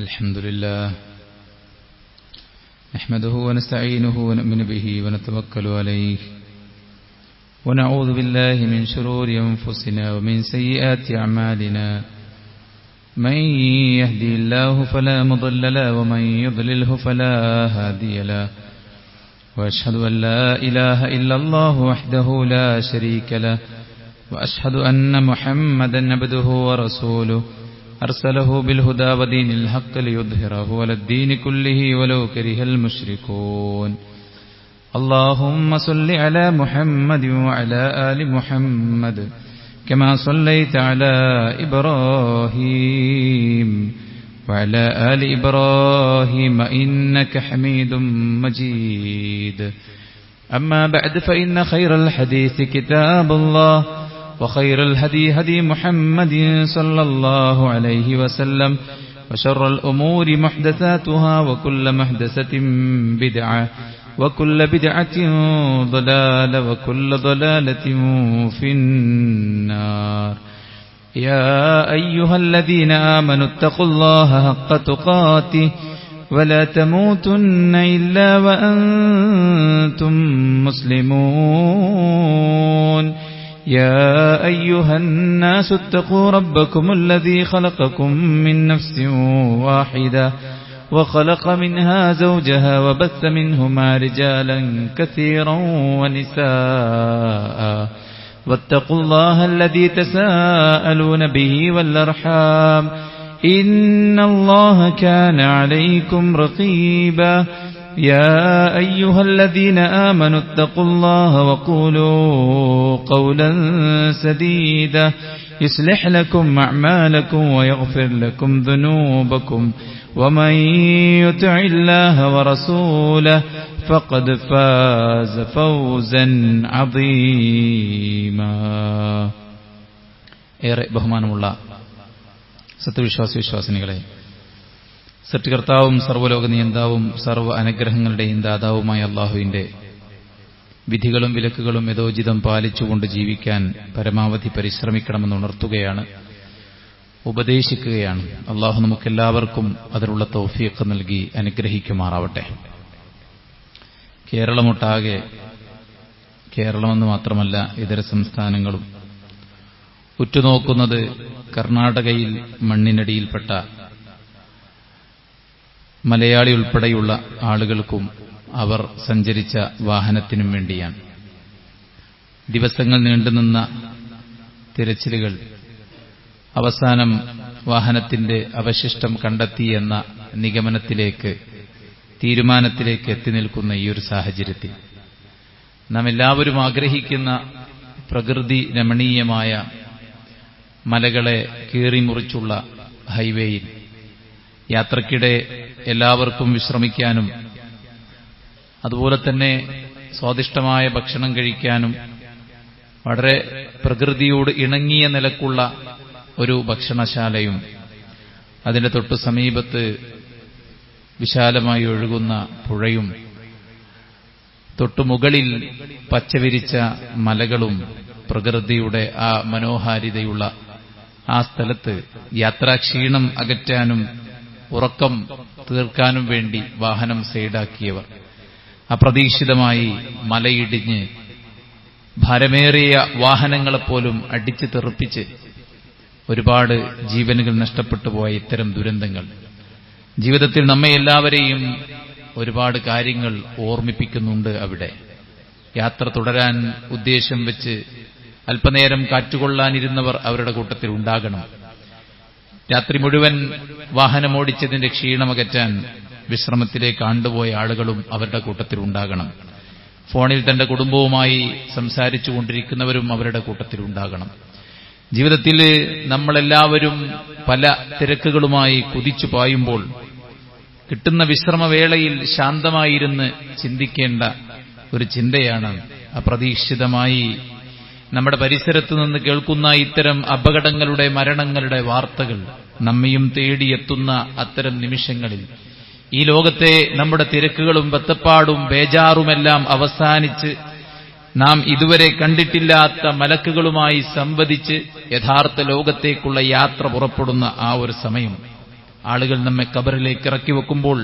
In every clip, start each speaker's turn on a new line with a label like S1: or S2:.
S1: الحمد لله نحمده ونستعينه ونؤمن به ونتوكل عليه ونعوذ بالله من شرور أنفسنا ومن سيئات أعمالنا من يهدي الله فلا مضل له ومن يضلله فلا هادي له وأشهد أن لا إله إلا الله وحده لا شريك له وأشهد أن محمدا عبده ورسوله أرسله بالهدى ودين الحق ليظهره على الدين كله ولو كره المشركون اللهم صل على محمد وعلى آل محمد كما صليت على إبراهيم وعلى آل إبراهيم إنك حميد مجيد أما بعد فإن خير الحديث كتاب الله وخير الهدي هدي محمد صلى الله عليه وسلم وشر الأمور محدثاتها وكل محدثة بدعة وكل بدعة ضلالة وكل ضلالة في النار يا أيها الذين آمنوا اتقوا الله حق تقاته ولا تموتن إلا وأنتم مسلمون يا أيها الناس اتقوا ربكم الذي خلقكم من نفس واحدة وخلق منها زوجها وبث منهما رجالا كثيرا ونساء واتقوا الله الذي تساءلون به والأرحام إن الله كان عليكم رقيبا يا أيها الذين آمنوا اتقوا الله وقولوا قولا سديدا يصلح لكم أعمالكم ويغفر لكم ذنوبكم ومن يطع الله ورسوله فقد فاز فوزا عظيما ഏറെ ബഹുമാനമുള്ള സത്യവിശ്വാസികളെ, സൃഷ്ടികർത്താവും സർവ്വലോക നിയന്താവും സർവ്വ അനുഗ്രഹങ്ങളുടെയും ദാതാവുമായ അല്ലാഹുവിന്റെ വിധികളും വിലക്കുകളും യഥോചിതം പാലിച്ചുകൊണ്ട് ജീവിക്കാൻ പരമാവധി പരിശ്രമിക്കണമെന്ന് ഉണർത്തുകയാണ്, ഉപദേശിക്കുകയാണ്. അല്ലാഹു നമുക്കെല്ലാവർക്കും അതിനുള്ള തൗഫീഖ് നൽകി അനുഗ്രഹിക്കുമാറാവട്ടെ. കേരളമൊട്ടാകെ, കേരളമെന്ന് മാത്രമല്ല ഇതര സംസ്ഥാനങ്ങളും ഉറ്റുനോക്കുന്നത് കർണാടകയിൽ മണ്ണിനടിയിൽപ്പെട്ട മലയാളി ഉൾപ്പെടെയുള്ള ആളുകൾക്കും അവർ സഞ്ചരിച്ച വാഹനത്തിനും വേണ്ടിയാണ്. ദിവസങ്ങൾ നീണ്ടുനിന്ന തിരച്ചിലുകൾ അവസാനം വാഹനത്തിന്റെ അവശിഷ്ടം കണ്ടെത്തിയെന്ന തീരുമാനത്തിലേക്ക് എത്തി നിൽക്കുന്ന ഈ ഒരു സാഹചര്യത്തിൽ നാം എല്ലാവരും ആഗ്രഹിക്കുന്ന പ്രകൃതി രമണീയമായ മലകളെ കീറിമുറിച്ചുള്ള ഹൈവേയിൽ യാത്രക്കിടെ എല്ലാവർക്കും വിശ്രമിക്കാനും അതുപോലെ തന്നെ സ്വാദിഷ്ടമായ ഭക്ഷണം കഴിക്കാനും വളരെ പ്രകൃതിയോട് ഇണങ്ങിയ നിലക്കുള്ള ഒരു ഭക്ഷണശാലയും അതിന്റെ തൊട്ടു സമീപത്ത് വിശാലമായി ഒഴുകുന്ന പുഴയും തൊട്ടുമുകളിൽ പച്ചവിരിച്ച മലകളും പ്രകൃതിയുടെ ആ മനോഹാരിതയുള്ള ആ സ്ഥലത്ത് യാത്രാക്ഷീണം അകറ്റാനും ഉറക്കം തീർക്കാനും വേണ്ടി വാഹനം സൈഡാക്കിയവർ അപ്രതീക്ഷിതമായി മലയിടിഞ്ഞ് ഭാരമേറിയ വാഹനങ്ങളെപ്പോലും അടിച്ചു തെറിപ്പിച്ച് ഒരുപാട് ജീവനുകൾ നഷ്ടപ്പെട്ടു പോയ ഇത്തരം ദുരന്തങ്ങൾ ജീവിതത്തിൽ നമ്മെ എല്ലാവരെയും ഒരുപാട് കാര്യങ്ങൾ ഓർമ്മിപ്പിക്കുന്നുണ്ട്. അവിടെ യാത്ര തുടരാൻ ഉദ്ദേശം വെച്ച് അല്പനേരം കാറ്റുകൊള്ളാനിരുന്നവർ അവരുടെ കൂട്ടത്തിൽ ഉണ്ടാകണം. രാത്രി മുഴുവൻ വാഹനമോടിച്ചതിന്റെ ക്ഷീണമകറ്റാൻ വിശ്രമത്തിലേക്ക് ആണ്ടുപോയ ആളുകളും അവരുടെ കൂട്ടത്തിൽ ഉണ്ടാകണം. ഫോണിൽ തന്റെ കുടുംബവുമായി സംസാരിച്ചുകൊണ്ടിരിക്കുന്നവരും അവരുടെ കൂട്ടത്തിൽ ഉണ്ടാകണം. ജീവിതത്തിൽ നമ്മളെല്ലാവരും പല തിരക്കുകളുമായി കുതിച്ചു പായുമ്പോൾ കിട്ടുന്ന വിശ്രമവേളയിൽ ശാന്തമായിരുന്ന് ചിന്തിക്കേണ്ട ഒരു ചിന്തയാണ് അപ്രതീക്ഷിതമായി നമ്മുടെ പരിസരത്ത് നിന്ന് കേൾക്കുന്ന ഇത്തരം അപകടങ്ങളുടെ, മരണങ്ങളുടെ വാർത്തകൾ നമ്മയും തേടിയെത്തുന്ന അത്തരം നിമിഷങ്ങളിൽ ഈ ലോകത്തെ നമ്മുടെ തിരക്കുകളും ബത്തപ്പാടും ബേജാറുമെല്ലാം അവസാനിച്ച് നാം ഇതുവരെ കണ്ടിട്ടില്ലാത്ത മലക്കുകളുമായി സംവദിച്ച് യഥാർത്ഥ ലോകത്തേക്കുള്ള യാത്ര പുറപ്പെടുന്ന ആ ഒരു സമയം, ആളുകൾ നമ്മെ ഖബറിലേക്ക് ഇറക്കി വെക്കുമ്പോൾ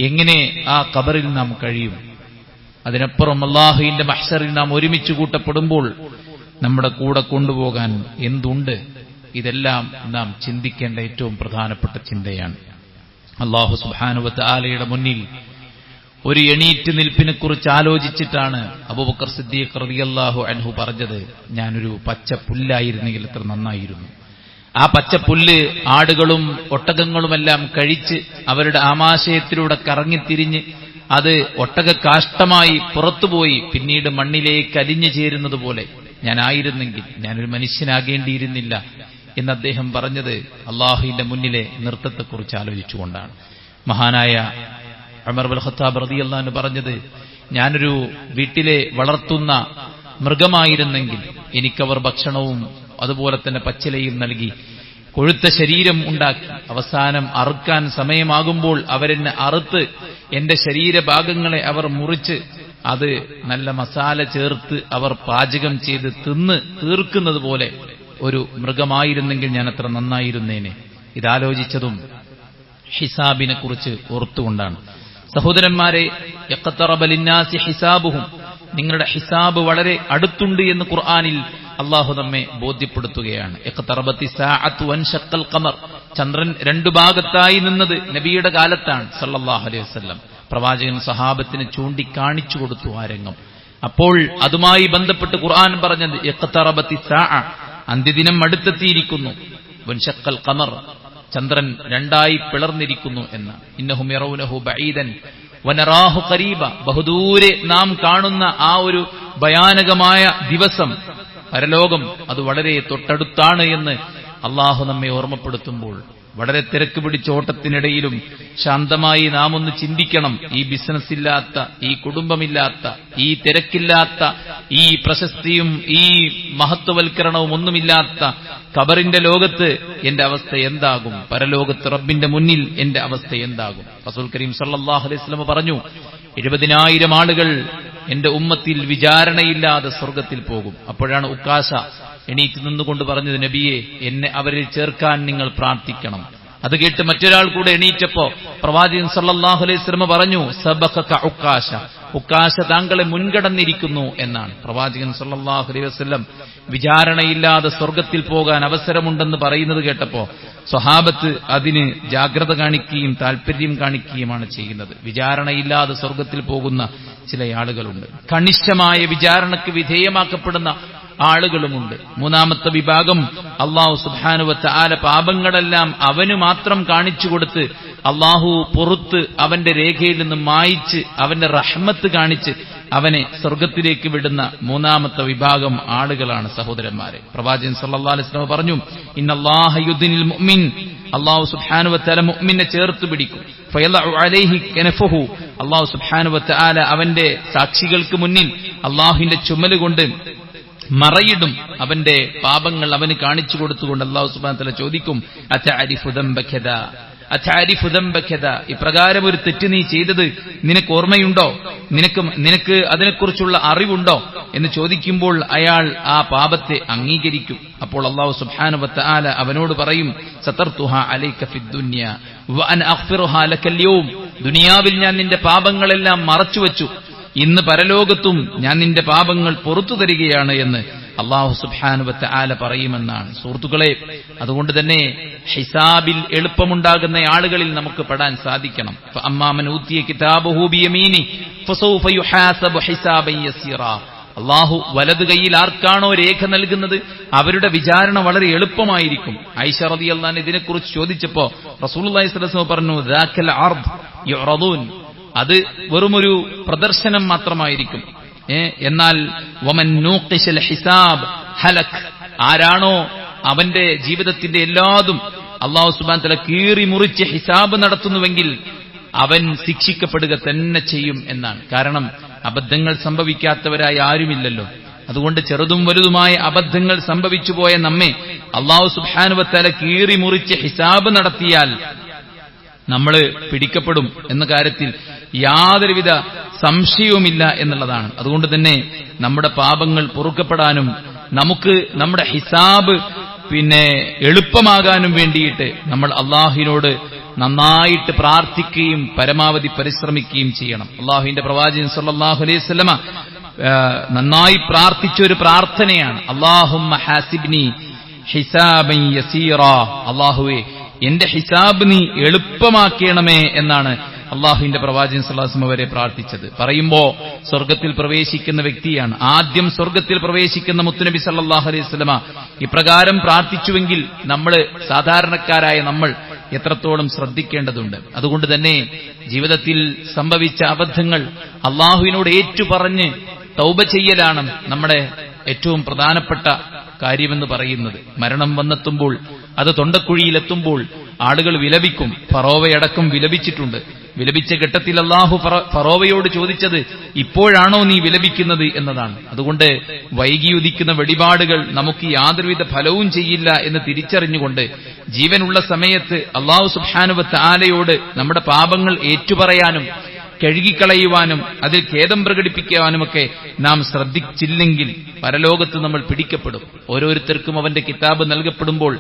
S1: എങ്ങനെ ആ ഖബറിൽ നാം കഴിയും? അതിനപ്പുറം അല്ലാഹുവിന്റെ മഹ്ശറിൽ നാം ഒരുമിച്ച് കൂട്ടപ്പെടുമ്പോൾ നമ്മുടെ കൂടെ കൊണ്ടുപോകാൻ എന്തുണ്ട്? ഇതെല്ലാം നാം ചിന്തിക്കേണ്ട ഏറ്റവും പ്രധാനപ്പെട്ട ചിന്തയാണ്. അല്ലാഹു സുബ്ഹാനഹു വ തആലയുടെ മുന്നിൽ ഒരു എണീറ്റ് നിൽപ്പിനെ കുറിച്ച് ആലോചിച്ചിട്ടാണ് അബൂബക്കർ സിദ്ദീഖ് റളിയല്ലാഹു അൻഹു പറഞ്ഞത്, ഞാനൊരു പച്ച പുല്ലായിരുന്നെങ്കിൽ എത്ര നന്നായിരുന്നു. ആ പച്ചപ്പുല്ല് ആടുകളും ഒട്ടകങ്ങളുമെല്ലാം കഴിച്ച് അവരുടെ ആമാശയത്തിലൂടെ കറങ്ങിത്തിരിഞ്ഞ് അത് ഒട്ടക കാഷ്ടമായി പുറത്തുപോയി പിന്നീട് മണ്ണിലേക്ക് അലിഞ്ഞു ചേരുന്നത് പോലെ ഞാനായിരുന്നെങ്കിൽ ഞാനൊരു മനുഷ്യനാകേണ്ടിയിരുന്നില്ല എന്ന് അദ്ദേഹം പറഞ്ഞത് അല്ലാഹുവിന്റെ മുന്നിലെ നൃത്തത്തെക്കുറിച്ച് ആലോചിച്ചുകൊണ്ടാണ്. മഹാനായ ഉമർ ഇബ്നുൽ ഖത്താബ് റളിയല്ലാഹു അൻഹു പറഞ്ഞത്, ഞാനൊരു വീട്ടിലെ വളർത്തുന്ന മൃഗമായിരുന്നെങ്കിൽ എനിക്കവർ ഭക്ഷണവും അതുപോലെ തന്നെ പച്ചിലയും നൽകി കൊഴുത്ത ശരീരം ഉണ്ടാക്കി അവസാനം അറുക്കാൻ സമയമാകുമ്പോൾ അവരെന്നെ അറുത്ത് എന്റെ ശരീരഭാഗങ്ങളെ അവർ മുറിച്ച് അത് നല്ല മസാല ചേർത്ത് അവർ പാചകം ചെയ്ത് തിന്ന് തീർക്കുന്നത് പോലെ ഒരു മൃഗമായിരുന്നെങ്കിൽ ഞാൻ അത്ര നന്നായിരുന്നേനെ. ഇതാലോചിച്ചതും ഹിസാബിനെ കുറിച്ച് ഓർത്തുകൊണ്ടാണ്. സഹോദരന്മാരെ, യഖ്തറബ ലിന്നാസി ഹിസാബുഹും, നിങ്ങളുടെ ഹിസാബ് വളരെ അടുത്തുണ്ട് എന്ന് ഖുർആനിൽ അല്ലാഹു നമ്മെ ബോധ്യപ്പെടുത്തുകയാണ്. യഖ്തറബത്തി സാഅത്തു വൻശഖൽ ഖമർ, ചന്ദ്രൻ രണ്ടു ഭാഗത്തായി നിന്നത് നബിയുടെ കാലത്താണ് സല്ലല്ലാഹു അലൈഹി വസല്ലം. പ്രവാചകൻ സഹാബത്തിന് ചൂണ്ടിക്കാണിച്ചു കൊടുത്തു ആ രംഗം. അപ്പോൾ അതുമായി ബന്ധപ്പെട്ട് ഖുർആൻ പറഞ്ഞത് യഖ്തറബത്തി സാഅ, അന്ത്യദിനം അടുത്തെത്തിയിരിക്കുന്നു. വൻശഖൽ ഖമർ, ചന്ദ്രൻ രണ്ടായി പിളർന്നിരിക്കുന്നു എന്ന്. ഇന്നഹും യറൗനഹു ബഈദൻ വനറാഹു ഖരീബ, ബഹുദൂരെ നാം കാണുന്ന ആ ഒരു ഭയാനകമായ ദിവസം, പരലോകം അത് വളരെ തൊട്ടടുത്താണ് എന്ന് അല്ലാഹു നമ്മെ ഓർമ്മപ്പെടുത്തുമ്പോൾ വളരെ തിരക്ക് പിടിച്ച ഓട്ടത്തിനിടയിലും ശാന്തമായി നാം ഒന്ന് ചിന്തിക്കണം. ഈ ബിസിനസ് ഇല്ലാത്ത, ഈ കുടുംബമില്ലാത്ത, ഈ തിരക്കില്ലാത്ത, ഈ പ്രശസ്തിയും ഈ മഹത്വവൽക്കരണവും ഒന്നുമില്ലാത്ത ഖബറിന്റെ ലോകത്ത് എന്റെ അവസ്ഥ എന്താകും? പരലോകത്ത് റബ്ബിന്റെ മുന്നിൽ എന്റെ അവസ്ഥ എന്താകും? റസൂൽ കരീം സല്ലല്ലാഹു അലൈഹി വസല്ലം പറഞ്ഞു, 70,000 ആളുകൾ എന്റെ ഉമ്മത്തിൽ വിചാരണയില്ലാതെ സ്വർഗത്തിൽ പോകും. അപ്പോഴാണ് ഉക്കാശ എണീറ്റ് നിന്നുകൊണ്ട് പറഞ്ഞത്, നബിയെ, എന്നെ അവരിൽ ചേർക്കാൻ നിങ്ങൾ പ്രാർത്ഥിക്കണം. അത് കേട്ട് മറ്റൊരാൾ കൂടെ എണീറ്റപ്പോ പ്രവാചകൻ സല്ലല്ലാഹു അലൈഹി വസല്ലം പറഞ്ഞു, സബഖക ഉക്കാശ, ഉക്കാശ താങ്കളെ മുൻകടന്നിരിക്കുന്നു എന്നാണ്. പ്രവാചകൻ സല്ലല്ലാഹു അലൈഹി വസല്ലം വിചാരണയില്ലാതെ സ്വർഗത്തിൽ പോകാൻ അവസരമുണ്ടെന്ന് പറയുന്നത് കേട്ടപ്പോ സ്വഹാബത്ത് അതിന് ജാഗ്രത കാണിക്കുകയും താല്പര്യം കാണിക്കുകയുമാണ് ചെയ്യുന്നത്. വിചാരണയില്ലാതെ സ്വർഗത്തിൽ പോകുന്ന ചില ആളുകളുണ്ട്, കണിശമായ വിചാരണയ്ക്ക് വിധേയമാക്കപ്പെടുന്ന ആളുകളുമുണ്ട്. മൂന്നാമത്തെ വിഭാഗം, അല്ലാഹു സുബ്ഹാനഹു വ തആല പാപങ്ങളെല്ലാം അവന് മാത്രം കാണിച്ചു കൊടുത്ത് അല്ലാഹു പുറത്ത് അവന്റെ രേഖയിൽ നിന്ന് മായിച്ച് അവന്റെ റഹ്മത്ത് കാണിച്ച് അവനെ സ്വർഗത്തിലേക്ക് വിടുന്ന മൂന്നാമത്തെ വിഭാഗം ആളുകളാണ് സഹോദരന്മാരെ. പ്രവാചകൻ സല്ലല്ലാഹു അലൈഹി വസല്ലം പറഞ്ഞു, ഇന്നല്ലാഹ യുദ്നിൽ മുഅ്മിൻ, അല്ലാഹു സുബ്ഹാനഹു വ തആല മുഅ്മിനെ ചേർത്ത് പിടിക്കും. ഫയലഉ അലൈഹി കനഫഹു, അല്ലാഹു സുബ്ഹാനഹു വ തആല അവന്റെ സാക്ഷികൾക്ക് മുന്നിൽ അല്ലാഹുവിന്റെ ചുമല് കൊണ്ട് മറയിടും. അവന്റെ പാപങ്ങൾ അവന് കാണിച്ചു കൊടുത്തുകൊണ്ട് അല്ലാഹു സുബ്ഹാനഹു വ തആല ചോദിക്കും, അതഅരിഫു ദംബകദ അതഅരിഫു ദംബകദ, ഇപ്രകാരം ഒരു തെറ്റ് നീ ചെയ്തത് നിനക്ക് ഓർമ്മയുണ്ടോ? നിനക്ക് അതിനെക്കുറിച്ചുള്ള അറിവുണ്ടോ എന്ന് ചോദിക്കുമ്പോൾ അയാൾ ആ പാപത്തെ അംഗീകരിക്കും. അപ്പോൾ അല്ലാഹു സുബ്ഹാനഹു വ തആല അവനോട് പറയും, സതർതുഹാ അലൈക ഫിദ്ദുനിയ വ അന അഗ്ഫിറുഹാ ലകൽ യൗം, ദുനിയാവിൽ ഞാൻ നിന്റെ പാപങ്ങളെല്ലാം മറച്ചുവെച്ചു, ഇന്ന് പരലോകത്തും ഞാൻ നിന്റെ പാപങ്ങൾ പുറത്തു തരികയാണ് എന്ന് അല്ലാഹു സുബ്ഹാനഹു വ തആല പറയുമെന്നാണ്. സുഹൃത്തുക്കളെ, അതുകൊണ്ട് തന്നെ ഹിസാബിൽ എളുപ്പമുണ്ടാകുന്ന ആളുകളിൽ നമുക്ക് പെടാൻ സാധിക്കണം. ഫഅമ്മാമൻ ഊതിയ കിതാബഹു ബിയമീനി ഫസൗഫ യുഹാസബു ഹിസാബൻ യസീറാ, അല്ലാഹു വലതു കൈയിൽ ആർക്കാണോ രേഖ നൽകുന്നത് അവരുടെ വിചാരണ വളരെ എളുപ്പമായിരിക്കും. ആയിഷ റളിയല്ലാഹു അൻഹ ഇതിനെക്കുറിച്ച് ചോദിച്ചപ്പോ റസൂലുള്ളാഹി സ്വല്ലല്ലാഹു അലൈഹി വസല്ലം പറഞ്ഞു, ദാക്കൽ അർദ് യുറദൂൻ, അത് വെറുമൊരു പ്രദർശനം മാത്രമായിരിക്കും. എന്നാൽ വമൻ നൂഖിശൽ ഹിസാബ് ഹലക്, ആരാണോ അവന്റെ ജീവിതത്തിന്റെ എല്ലാതും അല്ലാഹു സുബ്ഹാനഹു വ തആല കീറി മുറിച്ച് ഹിസാബ് നടത്തുന്നുവെങ്കിൽ അവൻ ശിക്ഷിക്കപ്പെടുക തന്നെ ചെയ്യും എന്നാണ്. കാരണം അബദ്ധങ്ങൾ സംഭവിക്കാത്തവരായി ആരുമില്ലല്ലോ. അതുകൊണ്ട് ചെറുതും വലുതുമായ അബദ്ധങ്ങൾ സംഭവിച്ചു പോയ നമ്മെ അല്ലാഹു സുബ്ഹാനഹു വ തആല കീറി മുറിച്ച് ഹിസാബ് നടത്തിയാൽ നമ്മൾ പിടിക്കപ്പെടും എന്ന കാര്യത്തിൽ യാതൊരുവിധ സംശയവുമില്ല എന്നുള്ളതാണ്. അതുകൊണ്ട് തന്നെ നമ്മുടെ പാപങ്ങൾ പൊറുക്കപ്പെടാനും നമുക്ക് നമ്മുടെ ഹിസാബ് എളുപ്പമാകാനും വേണ്ടിയിട്ട് നമ്മൾ അല്ലാഹുവിനോട് നന്നായിട്ട് പ്രാർത്ഥിക്കുകയും പരമാവധി പരിശ്രമിക്കുകയും ചെയ്യണം. അള്ളാഹുവിന്റെ പ്രവാചകൻ സല്ലല്ലാഹു അലൈഹി വസല്ലമ നന്നായി പ്രാർത്ഥിച്ച ഒരു പ്രാർത്ഥനയാണ് അല്ലാഹുമ്മ ഹാസിബ്നി ഹിസാബൻ യസീറാ. അല്ലാഹുവേ, എന്റെ ഹിസാബ് നീ എളുപ്പമാക്കണമേ എന്നാണ് അള്ളാഹുവിന്റെ പ്രവാചകൻ സല്ലല്ലാഹു അലൈഹി വസല്ലം വരെ പ്രാർത്ഥിച്ചത്. പറയുമ്പോ സ്വർഗത്തിൽ പ്രവേശിക്കുന്ന വ്യക്തിയാണ്. ആദ്യം സ്വർഗത്തിൽ പ്രവേശിക്കുന്ന മുത്തുനബി സല്ലല്ലാഹു അലൈഹി വസല്ലമ ഇപ്രകാരം പ്രാർത്ഥിച്ചുവെങ്കിൽ നമ്മൾ സാധാരണക്കാരായ നമ്മൾ എത്രത്തോളം ശ്രദ്ധിക്കേണ്ടതുണ്ട്. അതുകൊണ്ട് തന്നെ ജീവിതത്തിൽ സംഭവിച്ച അബദ്ധങ്ങൾ അള്ളാഹുവിനോട് ഏറ്റുപറഞ്ഞ് തൗബ ചെയ്യലാണ് നമ്മുടെ ഏറ്റവും പ്രധാനപ്പെട്ട കാര്യമെന്ന് പറയുന്നത്. മരണം വന്നെത്തുമ്പോൾ, അത് തൊണ്ടക്കുഴിയിലെത്തുമ്പോൾ ആളുകൾ വിലപിക്കും. ഫറോവയടക്കം വിലപിച്ചിട്ടുണ്ട്. വിലപിച്ച ഘട്ടത്തിൽ അല്ലാഹു ഫറോവയോട് ചോദിച്ചത് ഇപ്പോഴാണോ നീ വിലപിക്കുന്നത് എന്നതാണ്. അതുകൊണ്ട് വൈകിയുദിക്കുന്ന വെടിപാടുകൾ നമുക്ക് യാതൊരുവിധ ഫലവും ചെയ്യില്ല എന്ന് തിരിച്ചറിഞ്ഞുകൊണ്ട് ജീവനുള്ള സമയത്ത് അല്ലാഹു സുബ്ഹാനഹു വ തആലയോട് നമ്മുടെ പാപങ്ങൾ ഏറ്റുപറയാനും കഴുകിക്കളയുവാനും അതിൽ ഖേദം പ്രകടിപ്പിക്കുവാനുമൊക്കെ നാം ശ്രദ്ധിച്ചില്ലെങ്കിൽ പരലോകത്ത് നമ്മൾ പിടിക്കപ്പെടും. ഓരോരുത്തർക്കും അവന്റെ കിതാബ് നൽകപ്പെടുമ്പോൾ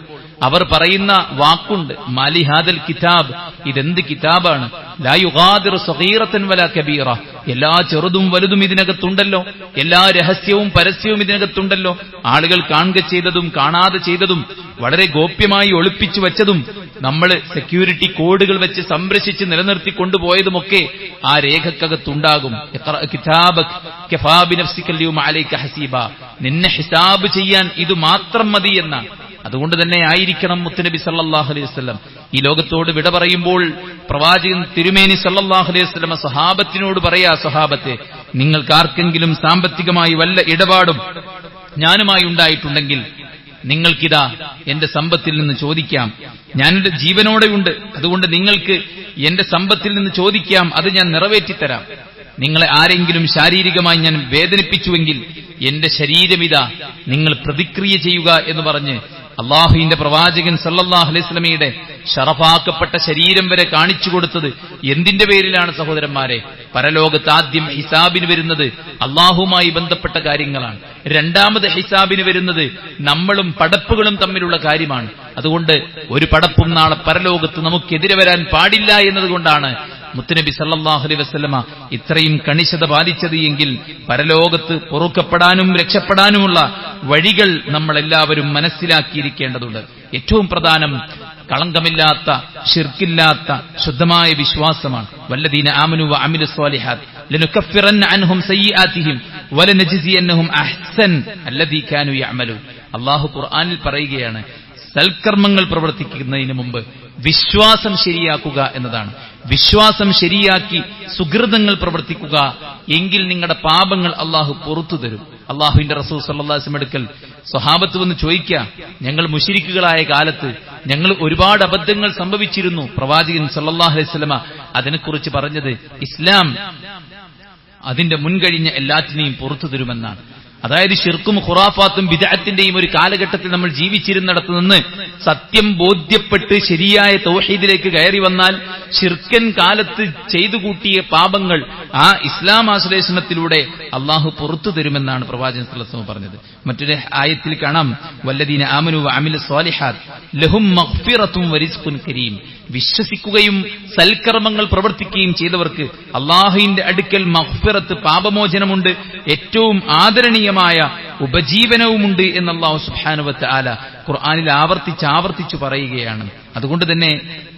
S1: അവർ പറയുന്ന വാക്കുണ്ട്, മാലി ഹാദൽ കിതാബ്, ഇതെന്ത് കിതാബാണ്, ലാ യുഗാദിറു സഗീറതൻ വലാ കബീറ, എല്ലാ ചെറുതും വലുതും ഇതിനകത്തുണ്ടല്ലോ, എല്ലാ രഹസ്യവും പരസ്യവും ഇതിനകത്തുണ്ടല്ലോ, ആളുകൾ കാണുക ചെയ്തതും കാണാതെ ചെയ്തതും വളരെ ഗോപ്യമായി ഒളിപ്പിച്ചു വെച്ചതും നമ്മൾ സെക്യൂരിറ്റി കോഡുകൾ വെച്ച് സംരക്ഷിച്ച് നിലനിർത്തി കൊണ്ടുപോയതുമൊക്കെ ആ രേഖക്കകത്തുണ്ടാകും. നിന്നെ ഹിസാബ് ചെയ്യാൻ ഇത് മാത്രം മതി എന്നാണ്. അതുകൊണ്ട് തന്നെ ആയിരിക്കണം മുത്തുനബി സല്ലല്ലാഹു അലൈഹി വസല്ലം ഈ ലോകത്തോട് വിട പറയുമ്പോൾ പ്രവാചകൻ തിരുമേനി സല്ലല്ലാഹു അലൈഹി വസല്ലം സ്വഹാബത്തിനോട് പറയാ, സ്വഹാബത്തെ, നിങ്ങൾക്കാർക്കെങ്കിലും സാമ്പത്തികമായി വല്ല ഇടപാടും ഞാനുമായി ഉണ്ടായിട്ടുണ്ടെങ്കിൽ നിങ്ങൾക്കിതാ എന്റെ സമ്പത്തിൽ നിന്ന് ചോദിക്കാം. ഞാനെന്റെ ജീവനോടെയുണ്ട്, അതുകൊണ്ട് നിങ്ങൾക്ക് എന്റെ സമ്പത്തിൽ നിന്ന് ചോദിക്കാം, അത് ഞാൻ നിറവേറ്റിത്തരാം. നിങ്ങളെ ആരെങ്കിലും ശാരീരികമായി ഞാൻ വേദനിപ്പിച്ചുവെങ്കിൽ എന്റെ ശരീരമിതാ, നിങ്ങൾ പ്രതിക്രിയ ചെയ്യുക എന്ന് പറഞ്ഞ് അള്ളാഹുവിന്റെ പ്രവാചകൻ സല്ലല്ലാഹു അലൈഹി വസല്ലമയുടെ ശറഫാക്കപ്പെട്ട ശരീരം വരെ കാണിച്ചു കൊടുത്തത് എന്തിന്റെ പേരിലാണ് സഹോദരന്മാരെ? പരലോകത്ത് ആദ്യം ഹിസാബിന് വരുന്നത് അള്ളാഹുമായി ബന്ധപ്പെട്ട കാര്യങ്ങളാണ്. രണ്ടാമത് ഹിസാബിന് വരുന്നത് നമ്മളും പടപ്പുകളും തമ്മിലുള്ള കാര്യമാണ്. അതുകൊണ്ട് ഒരു പടപ്പും നാളെ പരലോകത്ത് നമുക്കെതിരെ വരാൻ പാടില്ല എന്നതുകൊണ്ടാണ് മുത്തുനബി സല്ലല്ലാഹു അലൈഹി വസല്ലമ ഇത്രയും കണിശത പാലിച്ചത് എങ്കിൽ പരലോകത്ത് പൊറുക്കപ്പെടാനും രക്ഷപ്പെടാനുമുള്ള വഴികൾ നമ്മളെല്ലാവരും മനസ്സിലാക്കിയിരിക്കേണ്ടതുണ്ട്. ഏറ്റവും പ്രധാനം കളങ്കമില്ലാത്ത, ശിർക്കില്ലാത്ത ശുദ്ധമായ വിശ്വാസമാണ്. വല്ലദീന ആമനു വ അമിലു സ്വാലിഹാത്ത് ലനുകഫിറന്ന അൻഹും സയ്യിആതിഹിം വലനജ്സിയന്നഹും അഹ്സൻ അല്ലദീ കാനൂ യഅമലൂൻ. അല്ലാഹു ഖുർആനിൽ പറയുകയാണ്, സൽക്കർമ്മങ്ങൾ പ്രവർത്തിക്കുന്നതിന് മുമ്പ് വിശ്വാസം ശരിയാക്കുക എന്നതാണ്. വിശ്വാസം ശരിയാക്കി സുകൃതങ്ങൾ പ്രവർത്തിക്കുക, എങ്കിൽ നിങ്ങളുടെ പാപങ്ങൾ അള്ളാഹു പുറത്തു തരും. അള്ളാഹുവിന്റെ റസൂൽ സല്ലല്ലാഹു അലൈഹി വസല്ലം അടുക്കൽ സ്വഹാബത്ത് വന്ന് ചോദിക്കുക, ഞങ്ങൾ മുശ്രിക്കുകളായ കാലത്ത് ഞങ്ങൾ ഒരുപാട് അബദ്ധങ്ങൾ സംഭവിച്ചിരുന്നു. പ്രവാചകൻ സല്ലല്ലാഹു അലൈഹി വസല്ലം അതിനെക്കുറിച്ച് പറഞ്ഞത് ഇസ്ലാം അതിന്റെ മുൻകഴിഞ്ഞ എല്ലാറ്റിനെയും പുറത്തു തരുമെന്നാണ്. അതായത് ശിർക്കും ഖുറാഫാത്തും ബിദ്അത്തിന്റെയും ഒരു കാലഘട്ടത്തിൽ നമ്മൾ ജീവിച്ചിരുന്നിടത്ത് നിന്ന് സത്യം ബോധ്യപ്പെട്ട് ശരിയായ തൗഹീദിലേക്ക് കയറി വന്നാൽ ശിർക്കൻ കാലത്ത് ചെയ്തു കൂട്ടിയ പാപങ്ങൾ ആ ഇസ്ലാം ആശ്ലേഷണത്തിലൂടെ അള്ളാഹു പുറത്തു തരുമെന്നാണ് പ്രവാചകൻ സല്ലല്ലാഹു അലൈഹി വസല്ലം പറഞ്ഞത്. മറ്റൊരു ആയത്തിൽ കാണാം, വല്ലദീന ആമനു വ അമിലു സ്വാലിഹാത്ത് ലഹും മഗ്ഫിറത്തും വരിസ്ഖുൻ കരീം. വിശ്വസിക്കുകയും സൽക്കർമ്മങ്ങൾ പ്രവർത്തിക്കുകയും ചെയ്തവർക്ക് അള്ളാഹുവിന്റെ അടുക്കൽ മഗ്ഫിറത്ത്, പാപമോചനമുണ്ട്, ഏറ്റവും ആദരണീയമായ ഉപജീവനവുമുണ്ട് എന്ന് അല്ലാഹു സുബ്ഹാനഹു വ തആല ഖുർആനിൽ ആവർത്തിച്ചു പറയുകയാണ്. അതുകൊണ്ട് തന്നെ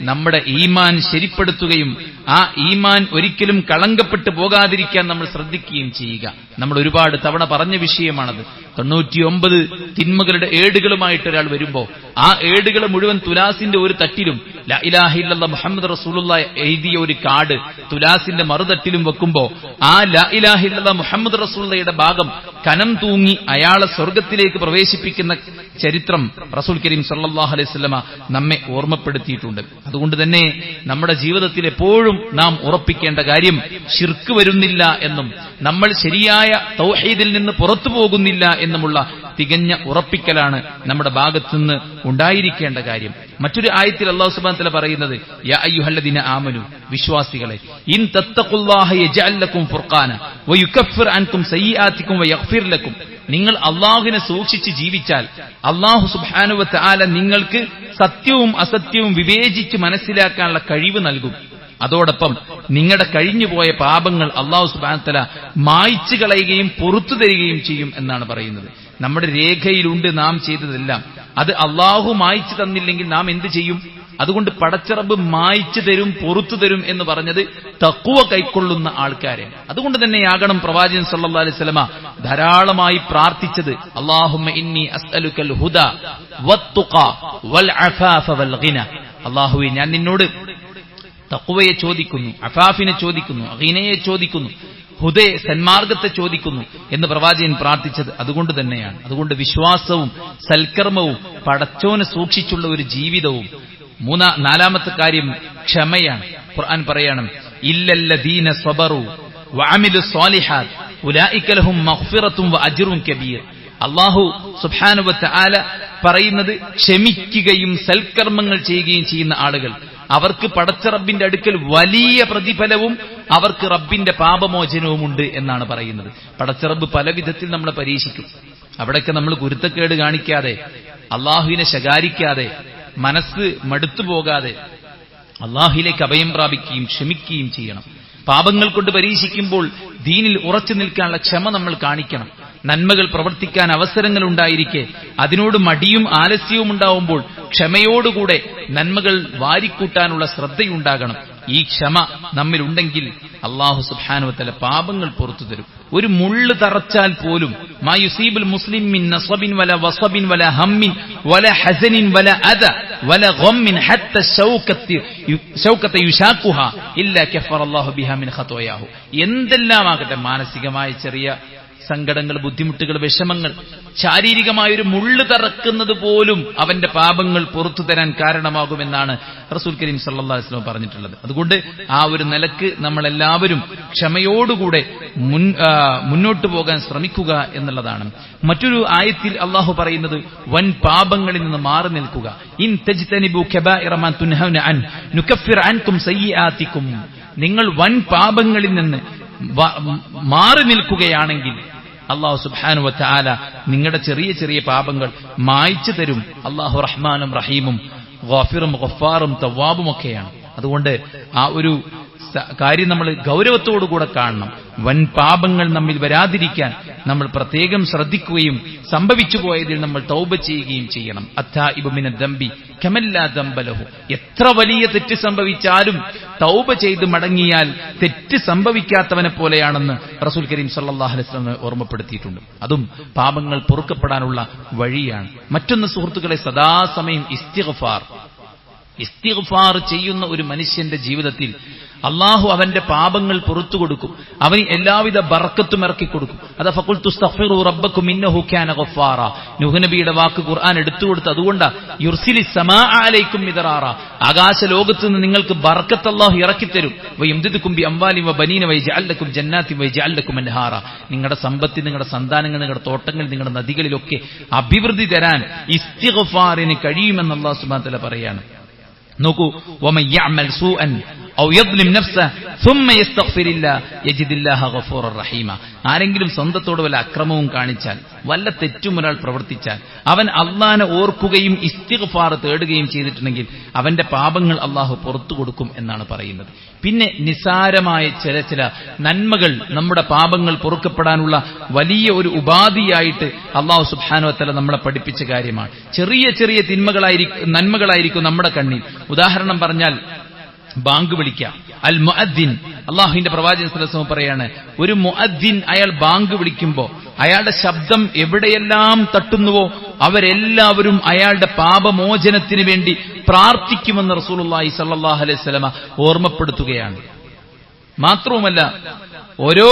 S1: നമ്മുടെ ഈമാൻ ശരിപ്പെടുത്തുകയും ആ ഈമാൻ ഒരിക്കലും കളങ്കപ്പെട്ടു പോകാതിരിക്കാൻ നമ്മൾ ശ്രദ്ധിക്കുകയും ചെയ്യുക. നമ്മൾ ഒരുപാട് തവണ പറഞ്ഞ വിഷയമാണത്. 99 തിന്മകളുടെ ഏടുകളുമായിട്ട് ഒരാൾ വരുമ്പോ ആ ഏടുകൾ മുഴുവൻ തുലാസിന്റെ ഒരു തട്ടിലും ലാ ഇലാഹ ഇല്ലല്ലാഹ് മുഹമ്മദ് റസൂലുള്ളാഹി എഴുതിയ ഒരു കാർഡ് തുലാസിന്റെ മറുതട്ടിലും വെക്കുമ്പോ ആ ലാ ഇലാഹ ഇല്ലല്ലാഹ് മുഹമ്മദ് റസൂലുള്ളാഹിയുടെ ഭാഗം കനം തൂങ്ങി അയാളെ സ്വർഗത്തിലേക്ക് പ്രവേശിപ്പിക്കുന്ന ചരിത്രം റസൂൽ കരീം സല്ലല്ലാഹു അലൈഹി വസല്ലമ നമ്മെ ഓർമ്മപ്പെടുത്തിയിട്ടുണ്ട്. അതുകൊണ്ട് തന്നെ നമ്മുടെ ജീവിതത്തിൽ എപ്പോഴും നാം ഉറപ്പിക്കേണ്ട കാര്യം ശിർക്ക് വരുന്നില്ല എന്നും നമ്മൾ ശരിയായ തൗഹീദിൽ നിന്ന് പുറത്തു പോകുന്നില്ല എന്നുമുള്ള തികഞ്ഞ ഉറപ്പിക്കലാണ് നമ്മുടെ ഭാഗത്തുനിന്ന് ഉണ്ടായിരിക്കേണ്ട കാര്യം. മറ്റൊരു ആയത്തിൽ അല്ലാഹു സുബ്ഹാനഹു വ തആല പറയുന്നത്, യാ അയ്യുഹല്ലദീന ആമനു, വിശ്വാസികളെ, ഇൻ തത്തഖുല്ലാഹ യജ്അൽ ലക്കും ഫുർഖാന വയുകഫിർ അൻകും സയ്യിആതികും വയഗ്ഫിർ ലക്കും നിങ്ങൾ അള്ളാഹുവിനെ സൂക്ഷിച്ച് ജീവിച്ചാൽ അള്ളാഹു സുബ്ഹാനഹു വ തആല നിങ്ങൾക്ക് സത്യവും അസത്യവും വിവേചിച്ച് മനസ്സിലാക്കാനുള്ള കഴിവ് നൽകും. അതോടൊപ്പം നിങ്ങളുടെ കഴിഞ്ഞുപോയ പാപങ്ങൾ അള്ളാഹു സുബ്ഹാനഹു വ തആല മായ്ച്ചു കളയുകയും പുറത്തു തരികയും ചെയ്യും എന്നാണ് പറയുന്നത്. നമ്മുടെ രേഖയിലുണ്ട് നാം ചെയ്തതെല്ലാം. അത് അള്ളാഹു മായ്ച്ചു തന്നില്ലെങ്കിൽ നാം എന്ത് ചെയ്യും? അതുകൊണ്ട് പടച്ചറബ് മായ്ച്ചു തരും, പുറത്തു തരും എന്ന് പറഞ്ഞത് തഖ്വ കൈക്കൊള്ളുന്ന ആൾക്കാരെ. അതുകൊണ്ട് തന്നെയാകണം പ്രവാചകൻ സല്ലല്ലാഹു അലൈഹി വസല്ലമ ധാരാളമായി പ്രാർത്ഥിച്ചത്, അല്ലാഹുമ്മ ഇന്നി അസ്അലുക്കൽ ഹുദാ വത്തുഖാ വൽ അഫാഫ വൽ ഗിന. അല്ലാഹുവേ, ഞാൻ നിന്നോട് തഖ്വയെ ചോദിക്കുന്നു, അഫാഫിനെ ചോദിക്കുന്നു, ഗിനയെ ചോദിക്കുന്നു, ഹുദയെ സന്മാർഗത്തെ ചോദിക്കുന്നു എന്ന് പ്രവാചകൻ പ്രാർത്ഥിച്ചത് അതുകൊണ്ട് തന്നെയാണ്. അതുകൊണ്ട് വിശ്വാസവും സൽക്കർമ്മവും പടച്ചോനെ സൂക്ഷിച്ചുള്ള ഒരു ജീവിതവും. നാലാമത്തെ കാര്യം ക്ഷമയാണ്. ഖുർആൻ പറയണം, ഇല്ലല്ലദീന സ്വബറു വഅമിലുസ് സ്വാലിഹാത്ത് ഉലൈക ലഹും മഗ്ഫിറത്തും വഅജ്റുൻ കബീർ. അല്ലാഹു സുബ്ഹാനഹു വ തആല പറയുന്നത്, ക്ഷമിക്കുകയും സൽക്കർമ്മങ്ങൾ ചെയ്യുകയും ചെയ്യുന്ന ആളുകൾ അവർക്ക് പടച്ച റബ്ബിന്റെ അടുക്കൽ വലിയ പ്രതിഫലവും അവർക്ക് റബ്ബിന്റെ പാപമോചനവുമുണ്ട് എന്നാണ് പറയുന്നത്. പടച്ച റബ്ബ് പല വിധത്തിൽ നമ്മളെ പരീക്ഷിക്കും. അവിടെയൊക്കെ നമ്മൾ കുരുത്തക്കേട് കാണിക്കാതെ, അള്ളാഹുവിനെ ശകാരിക്കാതെ, മനസ്സ് മടുത്തു പോകാതെ അള്ളാഹുവിലേക്ക് അഭയം പ്രാപിക്കുകയും ക്ഷമിക്കുകയും ചെയ്യണം. പാപങ്ങൾ കൊണ്ട് പരീക്ഷിക്കുമ്പോൾ ദീനിൽ ഉറച്ചു നിൽക്കാനുള്ള ക്ഷമ നമ്മൾ കാണിക്കണം. നന്മകൾ പ്രവർത്തിക്കാൻ അവസരങ്ങൾ ഉണ്ടായിരിക്കെ അതിനോട് മടിയും ആലസ്യവും ഉണ്ടാവുമ്പോൾ ക്ഷമയോടുകൂടെ നന്മകൾ വാരിക്കൂട്ടാനുള്ള ശ്രദ്ധയുണ്ടാകണം. ഈ ക്ഷമ നമ്മിലുണ്ടെങ്കിൽ അല്ലാഹു സുബ്ഹാനഹു വ തആല പാപങ്ങൾ പുറത്തു തരും. ഒരു മുള്ള് തറച്ചാൽ പോലും മാ യുസീബുൽ മുസ്ലിം മിൻ നസ്ബിൻ വല വസ്ബിൻ വല ഹമ്മിൻ വല ഹസനിൻ വല അദ വല ഗമ്മിൻ ഹത്ത ശൗകത യുശാഖുഹ ഇല്ലാ കഫറല്ലാഹു ബിഹാ മിൻ ഖത്വയാഹു. എന്തെല്ലാമാകട്ടെ, മാനസികമായ ചെറിയ സങ്കടങ്ങൾ, ബുദ്ധിമുട്ടുകൾ, വിഷമങ്ങൾ, ശാരീരികമായൊരു മുള്ളു തറക്കുന്നത് പോലും അവന്റെ പാപങ്ങൾ പുറത്തു തരാൻ കാരണമാകുമെന്നാണ് റസൂൽ കരീം സല്ലല്ലാഹു അലൈഹി വസല്ലം പറഞ്ഞിട്ടുള്ളത്. അതുകൊണ്ട് ആ ഒരു നിലക്ക് നമ്മളെല്ലാവരും ക്ഷമയോടുകൂടെ മുന്നോട്ടു പോകാൻ ശ്രമിക്കുക എന്നുള്ളതാണ്. മറ്റൊരു ആയത്തിൽ അള്ളാഹു പറയുന്നത്, വൻ പാപങ്ങളിൽ നിന്ന് മാറി നിൽക്കുക. ഇൻ തജ്തനിബു കബായിറ മാ തുൻഹൗന അൻ നുകഫിർ അൻകും സയ്യിആതികും. നിങ്ങൾ വൻ പാപങ്ങളിൽ നിന്ന് മാറി നിൽക്കുകയാണെങ്കിൽ അല്ലാഹു സുബ്ഹാനഹു വ തആല നിങ്ങളുടെ ചെറിയ ചെറിയ പാപങ്ങൾ മായ്ച്ചു തരും. അല്ലാഹു റഹ്മാനും റഹീമും ഗാഫിറും ഗഫാറും തവ്വാബും ഒക്കെയാണ്. അതുകൊണ്ട് ആ ഒരു കാര്യം നമ്മൾ ഗൗരവത്തോടുകൂടെ കാണണം. വൻ പാപങ്ങൾ നമ്മിൽ വരാതിരിക്കാൻ നമ്മൾ പ്രത്യേകം ശ്രദ്ധിക്കുകയും സംഭവിച്ചു പോയതിൽ നമ്മൾ തൗബ ചെയ്യുകയും ചെയ്യണം. അത്താഇബു മിനദ് ദംബി കമല്ലാ ദംബ ലഹു. എത്ര വലിയ തെറ്റ് സംഭവിച്ചാലും തൗബ ചെയ്ത് മടങ്ങിയാൽ തെറ്റ് സംഭവിക്കാത്തവനെ പോലെയാണെന്ന് റസൂൽ കരീം സല്ലല്ലാഹു അലൈഹി വസല്ലം ഓർമ്മപ്പെടുത്തിയിട്ടുണ്ട്. അതും പാപങ്ങൾ പൊറുക്കപ്പെടാനുള്ള വഴിയാണ്. മറ്റൊന്ന് സുഹൃത്തുക്കളെ, സദാസമയം ഇസ്തിഗ്ഫാർ ചെയ്യുന്ന ഒരു മനുഷ്യന്റെ ജീവിതത്തിൽ അള്ളാഹു അവന്റെ പാപങ്ങൾ പുറത്തു കൊടുക്കും. അവന് എല്ലാവിധ ബർക്കത്തും ഇറക്കി കൊടുക്കും. അത് ഫഖുൽതു അസ്തഗ്ഫിറു റബ്ബക്കും ഇന്നഹു കാന ഗഫാറ. നൂഹ് നബിയുടെ വാക്ക് ഖുർആൻ എടുത്തു കൊടുത്ത് അതുകൊണ്ടാ യുർസിലിസ് സമാഅ അലൈക്കും മിദ്റാറ. ആകാശ ലോകത്ത് നിന്ന് നിങ്ങൾക്ക് ബർക്കത്ത് അല്ലാഹു ഇറക്കിത്തരും. വയംദിദുക്കും ബി അംവാലിൻ വബനീന വയജഅൽ ലക്കും ജന്നാത്തി വയജഅൽ ലക്കും അൻഹാറ. നിങ്ങളുടെ സമ്പത്ത്, നിങ്ങളുടെ സന്താനങ്ങൾ, നിങ്ങളുടെ തോട്ടങ്ങൾ, നിങ്ങളുടെ നദികളിലൊക്കെ അഭിവൃദ്ധി തരാൻ ഇസ്തിഗ്ഫാറിന് കഴിയുമെന്ന് അല്ലാഹു സുബ്ഹാനഹു വ തആല പറയാണ്. നോക്കൂ, വമൻ യഅമൽ സൂഅൻ ഔ യദ്ലിം നഫ്സഹു ثم يستغفر الله يجد الله غفورا رحيما. ആരെങ്കിലും സ്വന്തത്തോട് വല്ല അക്രമവും കാണിച്ചാൽ, വല്ല തെറ്റും ഒരാൾ പ്രവർത്തിച്ചാൽ, അവൻ അള്ളാഹനെ ഓർക്കുകയും ഇസ്തിഗ്ഫാർ തേടുകയും ചെയ്തിട്ടുണ്ടെങ്കിൽ അവന്റെ പാപങ്ങൾ അള്ളാഹു പുറത്തു കൊടുക്കും എന്നാണ് പറയുന്നത്. പിന്നെ നിസാരമായ ചില നന്മകൾ നമ്മുടെ പാപങ്ങൾ പൊറുക്കപ്പെടാനുള്ള വലിയ ഒരു ഉപാധിയായിട്ട് അള്ളാഹു സുബ്ഹാനഹു വ തആല നമ്മളെ പഠിപ്പിച്ച കാര്യമാണ്. ചെറിയ ചെറിയ നന്മകളായിരിക്കും നമ്മുടെ കണ്ണിൽ. ഉദാഹരണം പറഞ്ഞാൽ ബാങ്ക് വിളിക്കാം. അൽ മുഅദ്ദിൻ, അള്ളാഹുവിന്റെ പ്രവാചകൻ സല്ലല്ലാഹു അലൈഹി വസല്ലം പറയാണ്, ഒരു മുഅദ്ദിൻ അയാൾ ബാങ്ക് വിളിക്കുമ്പോൾ അയാളുടെ ശബ്ദം എവിടെയെല്ലാം തട്ടുന്നുവോ അവരെല്ലാവരും അയാളുടെ പാപമോചനത്തിന് വേണ്ടി പ്രാർത്ഥിക്കുമെന്ന് റസൂലുള്ളാഹി സ്വല്ലല്ലാഹു അലൈഹി വസല്ലം ഓർമ്മപ്പെടുത്തുകയാണ്. മാത്രവുമല്ല, ഓരോ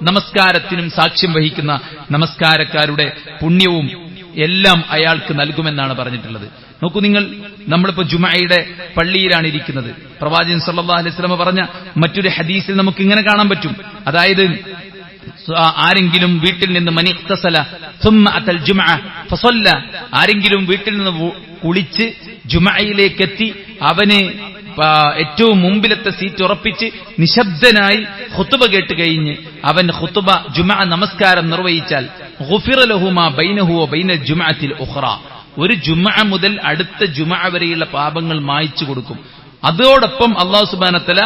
S1: നമസ്കാരത്തിനും സാക്ഷ്യം വഹിക്കുന്ന നമസ്കാരക്കാരുടെ പുണ്യവും എല്ലാം അയാൾക്ക് നൽകുമെന്നാണ് പറഞ്ഞിട്ടുള്ളത്. നോക്കൂ നിങ്ങൾ, നമ്മളിപ്പോ ജുമഅയുടെ പള്ളിയിലാണ് ഇരിക്കുന്നത്. പ്രവാചകൻ സല്ലല്ലാഹു അലൈഹി വസല്ലം പറഞ്ഞ മറ്റൊരു ഹദീസിൽ നമുക്ക് ഇങ്ങനെ കാണാൻ പറ്റും. അതായത്, ആരെങ്കിലും വീട്ടിൽ നിന്ന് മനിഖ്തസല സുമ്മ അത്തൽ ജുമഅ ഫസല്ല, ആരെങ്കിലും വീട്ടിൽ നിന്ന് കുളിച്ച് ജുമഅയിലേക്കെത്തി അവന് ഏറ്റവും മുമ്പിലത്തെ സീറ്റ് ഉറപ്പിച്ച് നിശബ്ദനായി ഖുതുബ കേട്ട് കഴിഞ്ഞ് അവൻ ഖുതുബ ജുമഅ നമസ്കാരം നിർവഹിച്ചാൽ ഗുഫിറ ലഹു മാ ബൈനഹു വ ബൈന ജുമഅത്തിൽ ഉഖ്റ, ഒരു ജുമഅ മുതൽ അടുത്ത ജുമഅ വരെയുള്ള പാപങ്ങൾ മായ്ച്ചു കൊടുക്കും. അതോടൊപ്പം അല്ലാഹു സുബ്ഹാനഹു വ തആല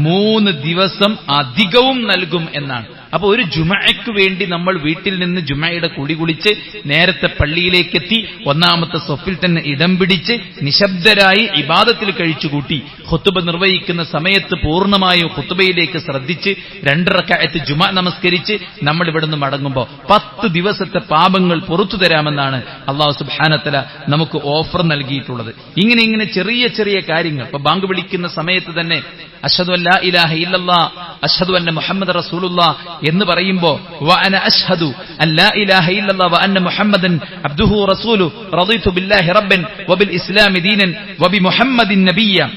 S1: 3 ദിവസം അധികവും നൽകും എന്നാണ്. അപ്പൊ ഒരു ജുമഅയ്ക്ക് വേണ്ടി നമ്മൾ വീട്ടിൽ നിന്ന് ജുമഅയുടെ കുളി കുളിച്ച് നേരത്തെ പള്ളിയിലേക്കെത്തി ഒന്നാമത്തെ സൊഫിൽ തന്നെ ഇടം പിടിച്ച് നിശബ്ദരായി ഇബാദത്തിൽ കഴിച്ചുകൂട്ടി ഖുത്ബ നിർവഹിക്കുന്ന സമയത്ത് പൂർണ്ണമായും ഖുത്ബയിലേക്ക് ശ്രദ്ധിച്ച് 2 റക്അത്ത് ജുമഅ നമസ്കരിച്ച് നമ്മൾ ഇവിടുന്ന് മടങ്ങുമ്പോൾ 10 ദിവസത്തെ പാപങ്ങൾ പുറത്തു തരാമെന്നാണ് അല്ലാഹു സുബ്ഹാനഹു വ തആല നമുക്ക് ഓഫർ നൽകിയിട്ടുള്ളത്. ഇങ്ങനെ ചെറിയ ചെറിയ കാര്യങ്ങൾ. ഇപ്പൊ ബാങ്ക് വിളിക്കുന്ന സമയത്ത് തന്നെ അശ്ഹദു അല്ലാ ഇലാഹ ഇല്ലല്ലാഹ് അശ്ഹദു അന്ന മുഹമ്മദ് റസൂലുള്ളാഹ് എന്ന് പറയുമ്പോൾ വ അന അശ്ഹദു അല്ലാ ഇലാഹ ഇല്ലല്ലാഹ് വ അന്ന മുഹമ്മദൻ അബ്ദുഹു റസൂലു റളിതു ബില്ലാഹി റബ്ബൻ വബിൽ ഇസ്ലാമി ദീനൻ വബി മുഹമ്മദിൻ നബിയ്യ,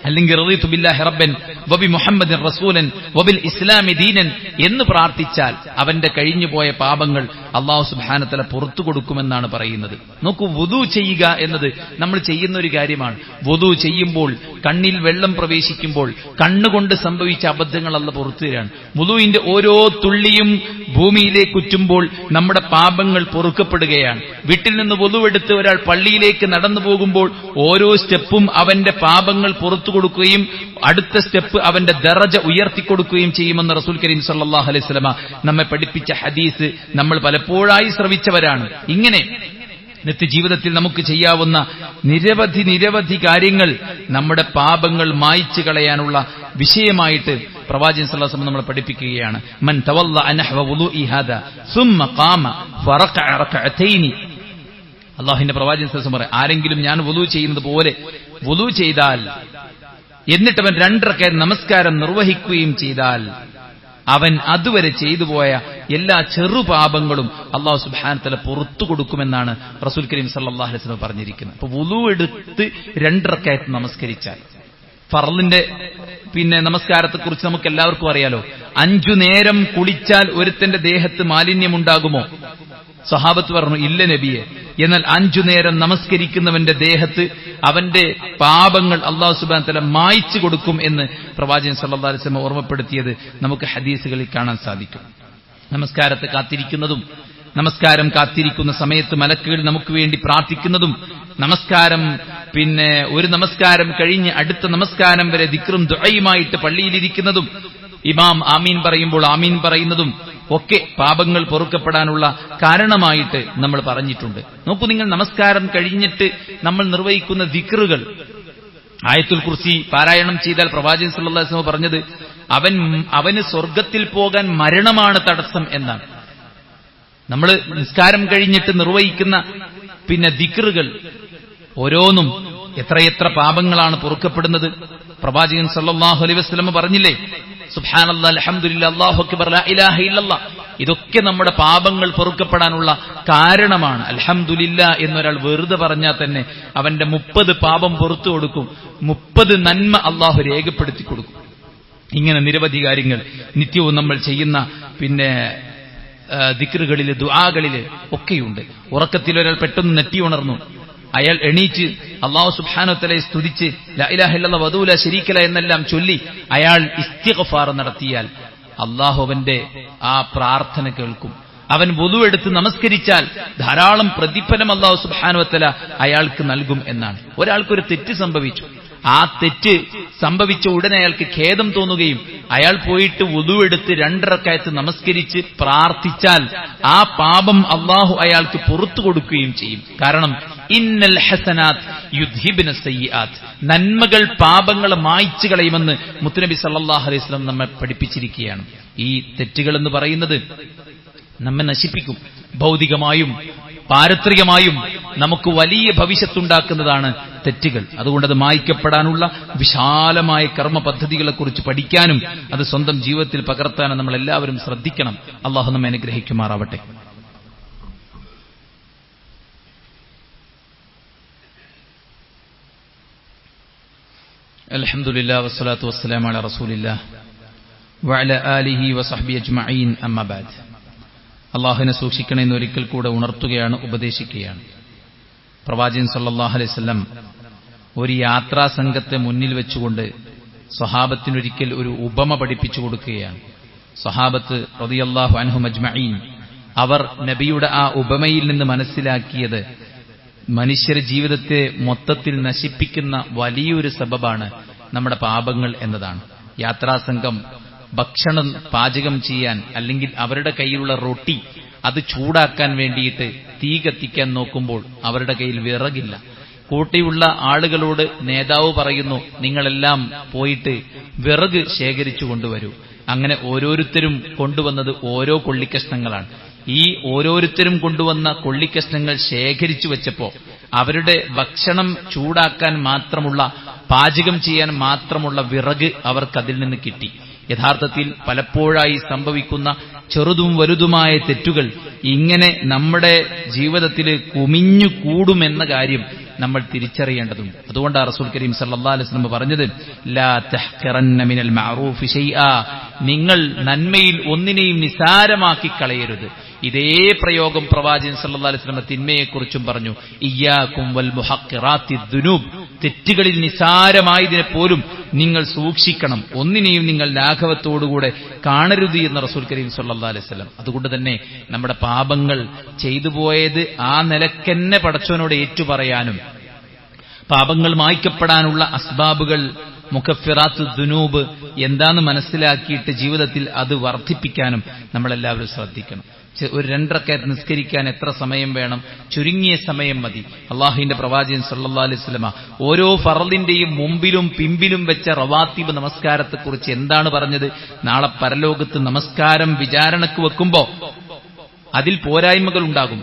S1: അല്ലെങ്കിൽ റളിതു ബില്ലാഹി റബ്ബൻ വബി മുഹമ്മദിൻ റസൂലൻ വബിൽ ഇസ്ലാമി ദീനൻ എന്ന് പ്രാർത്ഥിച്ചാൽ അവന്റെ കഴിഞ്ഞുപോയ പാപങ്ങൾ അല്ലാഹു സുബ്ഹാനഹു വ തആല പുറത്തു കൊടുക്കുമെന്നാണ് പറയുന്നത്. നോക്കൂ, വുദു ചെയ്യുക എന്നത് നമ്മൾ ചെയ്യുന്ന ഒരു കാര്യമാണ്. വുദു ചെയ്യുമ്പോൾ കണ്ണിൽ വെള്ളം പ്രവേശിക്കുമ്പോൾ കണ്ണുകൊണ്ട് സംഭവിച്ച അബദ്ധങ്ങൾ അല്ലാഹു പുറത്തു തരാണ്. വുദുവിന്റെ ഓരോ തുള്ളിയും ഭൂമിയിലേക്ക് ഉറ്റുമ്പോൾ നമ്മുടെ പാപങ്ങൾ പൊറുക്കപ്പെടുകയാണ്. വീട്ടിൽ നിന്ന് വുദുവെടുത്ത് ഒരാൾ പള്ളിയിലേക്ക് നടന്നു പോകുമ്പോൾ ഓരോ സ്റ്റെപ്പും അവന്റെ പാപങ്ങൾ പുറത്തു കൊടുക്കുകയും അടുത്ത സ്റ്റെപ്പ് അവന്റെ ദറജ ഉയർത്തിക്കൊടുക്കുകയും ചെയ്യുമെന്ന് റസൂൽ കരീം സല്ലല്ലാഹു അലൈഹി വസല്ലമ നമ്മെ പഠിപ്പിച്ച ഹദീസ് നമ്മൾ പലപ്പോഴായി ശ്രവിച്ചവരാണ്. ഇങ്ങനെ നിത്യജീവിതത്തിൽ നമുക്ക് ചെയ്യാവുന്ന നിരവധി കാര്യങ്ങൾ നമ്മുടെ പാപങ്ങൾ മായ്ച്ചു കളയാനുള്ള വിഷയമായിട്ട് പ്രവാചകൻ സല്ലല്ലാഹു അലൈഹി വസല്ലം നമ്മളെ പഠിപ്പിക്കുകയാണ്. മൻ തവല്ല നഹ്വ വുളൂഇ ഹാദാ സുമ്മ ഖാമ ഫറഖഅ റകഅതൈനി. അല്ലാഹുവിന്റെ പ്രവാചകൻ സല്ലല്ലാഹു അലൈഹി വസല്ലം പറയും, ആരെങ്കിലും ഞാൻ വുളൂ ചെയ്യുന്നത് പോലെ വുളൂ ചെയ്താൽ എന്നിട്ടവൻ 2 റക്അത്ത് നമസ്കാരം നിർവഹിക്കുകയും ചെയ്താൽ അവൻ അതുവരെ ചെയ്തു പോയ എല്ലാ ചെറുപാപങ്ങളും അല്ലാഹു സുബ്ഹാനഹു വ തആല പുറത്തു കൊടുക്കുമെന്നാണ് റസൂൽ കരീം സല്ലല്ലാഹു അലൈഹി വസല്ലം പറഞ്ഞിരിക്കുന്നത്. അപ്പോൾ വുളൂ എടുത്ത് 2 റക്അത്ത് നമസ്കരിച്ചാൽ, ഫർളിന്റെ നമസ്കാരത്തെക്കുറിച്ച് നമുക്ക് എല്ലാവർക്കും അറിയാലോ. 5 നേരം കുളിച്ചാൽ ഒരുത്തന്റെ ദേഹത്ത് മാലിന്യമുണ്ടാകുമോ? സ്വഹാബത്ത് പറഞ്ഞു, ഇല്ല നബിയെ. എന്നാൽ 5 നേരം നമസ്കരിക്കുന്നവന്റെ ദേഹത്ത് അവന്റെ പാപങ്ങൾ അല്ലാഹു സുബ്ഹാനഹു വ തആല മായ്ച്ചു കൊടുക്കും എന്ന് പ്രവാചകൻ സല്ലല്ലാഹു അലൈഹി വസല്ലം ഓർമ്മപ്പെടുത്തിയത് നമുക്ക് ഹദീസുകളിൽ കാണാൻ സാധിക്കും. നമസ്കാരത്തെ കാത്തിരിക്കുന്നതും നമസ്കാരം കാത്തിരിക്കുന്ന സമയത്ത് മലക്കുകൾ നമുക്ക് വേണ്ടി പ്രാർത്ഥിക്കുന്നതും നമസ്കാരം ഒരു നമസ്കാരം കഴിഞ്ഞ് അടുത്ത നമസ്കാരം വരെ ദിക്റും ദുആയുമായിട്ട് പള്ളിയിലിരിക്കുന്നതും ഇമാം ആമീൻ പറയുമ്പോൾ ആമീൻ പറയുന്നതും ഒക്കെ പാപങ്ങൾ പൊറുക്കപ്പെടാനുള്ള കാരണമായിട്ട് നമ്മൾ പറഞ്ഞിട്ടുണ്ട്. നോക്കൂ, നിങ്ങൾ നമസ്കാരം കഴിഞ്ഞിട്ട് നമ്മൾ നിർവഹിക്കുന്ന ദിക്റുകൾ, ആയത്തുൽ കുർസി പാരായണം ചെയ്താൽ പ്രവാചകൻ സല്ലല്ലാഹു അലൈഹി വസല്ലം പറഞ്ഞത് അവന് സ്വർഗത്തിൽ പോകാൻ മരണമാണ് തടസ്സം എന്നാണ്. നമ്മൾ നിസ്കാരം കഴിഞ്ഞിട്ട് നിർവഹിക്കുന്ന ദിക്റുകൾ ഓരോന്നും എത്രയെത്ര പാപങ്ങളാണ് പൊറുക്കപ്പെടുന്നത്. പ്രവാചകൻ സല്ലല്ലാഹു അലൈഹി വസല്ലം പറഞ്ഞില്ലേ, സുബ്ഹാനല്ലാഹ് അൽഹംദുലില്ലാഹ് അല്ലാഹു അക്ബർ ലാ ഇലാഹ ഇല്ലല്ലാഹ്. ഇതൊക്കെ നമ്മുടെ പാപങ്ങൾ പൊറുക്കപ്പെടാനുള്ള കാരണമാണ്. അൽഹംദുലില്ലാഹ് എന്നൊരാൾ വെറുതെ പറഞ്ഞാൽ തന്നെ അവന്റെ 30 പാപം പുറത്തു കൊടുക്കും, 30 നന്മ അല്ലാഹു രേഖപ്പെടുത്തി കൊടുക്കും. ഇങ്ങനെ നിരവധി കാര്യങ്ങൾ നിത്യവും നമ്മൾ ചെയ്യുന്ന ദിക്റുകളില് ദുആകളില് ഒക്കെയുണ്ട്. ഉറക്കത്തിൽ ഒരാൾ പെട്ടെന്ന് നെറ്റി ഉണർന്നു, അയാൾ എണീറ്റ് അല്ലാഹു സുബ്ഹാനഹു വ തആലയെ സ്തുതിച്ച് ലാ ഇലാഹ ഇല്ലല്ലാഹ് വഹ്ദഹു ലാ ശരീക ലഹു എന്നെല്ലാം ചൊല്ലി അയാൾ ഇസ്തിഗ്ഫാർ നടത്തിയാൽ അല്ലാഹു അവന്റെ ആ പ്രാർത്ഥന കേൾക്കും. അവൻ വുളു എടുത്ത് നമസ്കരിച്ചാൽ ധാരാളം പ്രതിഫലം അല്ലാഹു സുബ്ഹാനഹു വ തആല അയാൾക്ക് നൽകും എന്നാണ്. ഒരാൾക്കൊരു തെറ്റ് സംഭവിച്ചു, ആ തെറ്റ് സംഭവിച്ച ഉടനെ അയാൾക്ക് ഖേദം തോന്നുകയും അയാൾ പോയിട്ട് വുളു എടുത്ത് 2 റക്അത്ത് നമസ്കരിച്ച് പ്രാർത്ഥിച്ചാൽ ആ പാപം അല്ലാഹു അയാൾക്ക് പുറത്തു കൊടുക്കുകയും ചെയ്യും. കാരണം ഇന്നൽ ഹസനാത്ത് യുദ്ഹിബ്ന സയ്യിആത്ത്, നന്മകൾ പാപങ്ങളെ മായ്ച്ചു കളയുമെന്ന് മുത്തുനബി സല്ലല്ലാഹു അലൈഹി വസല്ലം നമ്മെ പഠിപ്പിച്ചിരിക്കുകയാണ്. ഈ തെറ്റുകൾ എന്ന് പറയുന്നത് നമ്മെ നശിപ്പിക്കും. ഭൗതികമായും പാരത്രികമായും നമുക്ക് വലിയ ഭവിഷ്യത്തുണ്ടാക്കുന്നതാണ് തെറ്റുകൾ. അതുകൊണ്ട് അത് മായ്ക്കപ്പെടാനുള്ള വിശാലമായ കർമ്മ പദ്ധതികളെക്കുറിച്ച് പഠിക്കാനും അത് സ്വന്തം ജീവിതത്തിൽ പകർത്താനും നമ്മൾ എല്ലാവരും ശ്രദ്ധിക്കണം. അല്ലാഹു നമ്മെ അനുഗ്രഹിക്കുമാറാവട്ടെ. അൽഹംദുലില്ലാഹി വസ്സലാത്തു വസ്സലാമു അലാ റസൂലില്ലാഹ് വഅലാ ആലിഹി വസഹ്ബിഹി അജ്മഈൻ. അമ്മാ ബഅദ്. അല്ലാഹുവിനെ സൂക്ഷിക്കണമെന്ന് ഒരിക്കൽ കൂടെ ഉണർത്തുകയാണ്, ഉപദേശിക്കുകയാണ്. പ്രവാചകൻ സല്ലല്ലാഹു അലൈഹി വസല്ലം ഒരു യാത്രാ സംഘത്തെ മുന്നിൽ വെച്ചുകൊണ്ട് സ്വഹാബത്തിനൊരിക്കൽ ഒരു ഉപമ പഠിപ്പിച്ചു കൊടുക്കുകയാണ്. സ്വഹാബത്ത് റളിയല്ലാഹു അൻഹും അജ്മഈൻ അവർ നബിയുടെ ആ ഉപമയിൽ നിന്ന് മനസ്സിലാക്കിയത് മനുഷ്യരുടെ ജീവിതത്തെ മൊത്തത്തിൽ നശിപ്പിക്കുന്ന വലിയൊരു സബബാണ് നമ്മുടെ പാപങ്ങൾ എന്നതാണ്. യാത്രാസംഘം ഭക്ഷണം പാചകം ചെയ്യാൻ അല്ലെങ്കിൽ അവരുടെ കയ്യിലുള്ള റൊട്ടി അത് ചൂടാക്കാൻ വേണ്ടിയിട്ട് തീ കത്തിക്കാൻ നോക്കുമ്പോൾ അവരുടെ കയ്യിൽ വിറകില്ല. കൂട്ടിയുള്ള ആളുകളോട് നേതാവ് പറയുന്നു, നിങ്ങളെല്ലാം പോയിട്ട് വിറക് ശേഖരിച്ചു കൊണ്ടുവരൂ. അങ്ങനെ ഓരോരുത്തരും കൊണ്ടുവന്നത് ഓരോ കൊള്ളിക്കഷ്ണങ്ങളാണ്. ഈ ഓരോരുത്തരും കൊണ്ടുവന്ന കൊള്ളിക്കഷ്ണങ്ങൾ ശേഖരിച്ചു വെച്ചപ്പോ അവരുടെ ഭക്ഷണം ചൂടാക്കാൻ മാത്രമുള്ള, പാചകം ചെയ്യാൻ മാത്രമുള്ള വിറക് അവർക്കതിൽ നിന്ന് കിട്ടി. യഥാർത്ഥത്തിൽ പലപ്പോഴായി സംഭവിക്കുന്ന ചെറുതും വലുതുമായ തെറ്റുകൾ ഇങ്ങനെ നമ്മുടെ ജീവിതത്തിൽ കുമിഞ്ഞു കൂടുമെന്ന കാര്യം നമ്മൾ തിരിച്ചറിയേണ്ടതുണ്ട്. അതുകൊണ്ടാണ് റസൂൽ കരീം സല്ലല്ലാഹു അലൈഹി വസല്ലം പറഞ്ഞത്, ലാ തഹ്ഖിറന്ന മിനൽ മഅറൂഫി ശൈആ, നിങ്ങൾ നന്മയിൽ ഒന്നിനെയും നിസാരമാക്കി കളയരുത്. ഇതേ പ്രയോഗം പ്രവാചകൻ സല്ലല്ലാഹു അലൈഹി വസല്ലം തിന്മയെക്കുറിച്ചും പറഞ്ഞു. ഇയ്യാകും വൽ മുഹഖിറാത്തി ദുനൂബ്, തെറ്റുകളിൽ നിസാരമായതിനെ പോലും നിങ്ങൾ സൂക്ഷിക്കണം, ഒന്നിനെയും നിങ്ങൾ ലാഘവത്തോടുകൂടെ കാണരുത് എന്ന് റസൂൽ കരീം സല്ലല്ലാഹു അലൈഹി വസല്ലം. അതുകൊണ്ട് തന്നെ നമ്മുടെ പാപങ്ങൾ ചെയ്തു പോയത് ആ നിലക്കെന്നെ പടച്ചവനോട് ഏറ്റുപറയാനും പാപങ്ങൾ മായ്ക്കപ്പെടാനുള്ള അസ്ബാബുകൾ മുകഫിറാത്തു ദുനൂബ് എന്താന്ന് മനസ്സിലാക്കിയിട്ട് ജീവിതത്തിൽ അത് വർദ്ധിപ്പിക്കാനും നമ്മളെല്ലാവരും ശ്രദ്ധിക്കണം. ഒരു 2 റക്അത്ത് നിസ്കരിക്കാൻ എത്ര സമയം വേണം? ചുരുങ്ങിയ സമയം മതി. അള്ളാഹുവിന്റെ പ്രവാചകൻ സല്ലല്ലാഹു അലൈഹി വസല്ലമ ഓരോ ഫർളിന്റെയും മുമ്പിലും പിമ്പിലും വെച്ച റവാത്തിബ് നമസ്കാരത്തെക്കുറിച്ച് എന്താണ് പറഞ്ഞത്? നാളെ പരലോകത്ത് നമസ്കാരം വിചാരണക്ക് വെക്കുമ്പോ അതിൽ പോരായ്മകൾ ഉണ്ടാകും.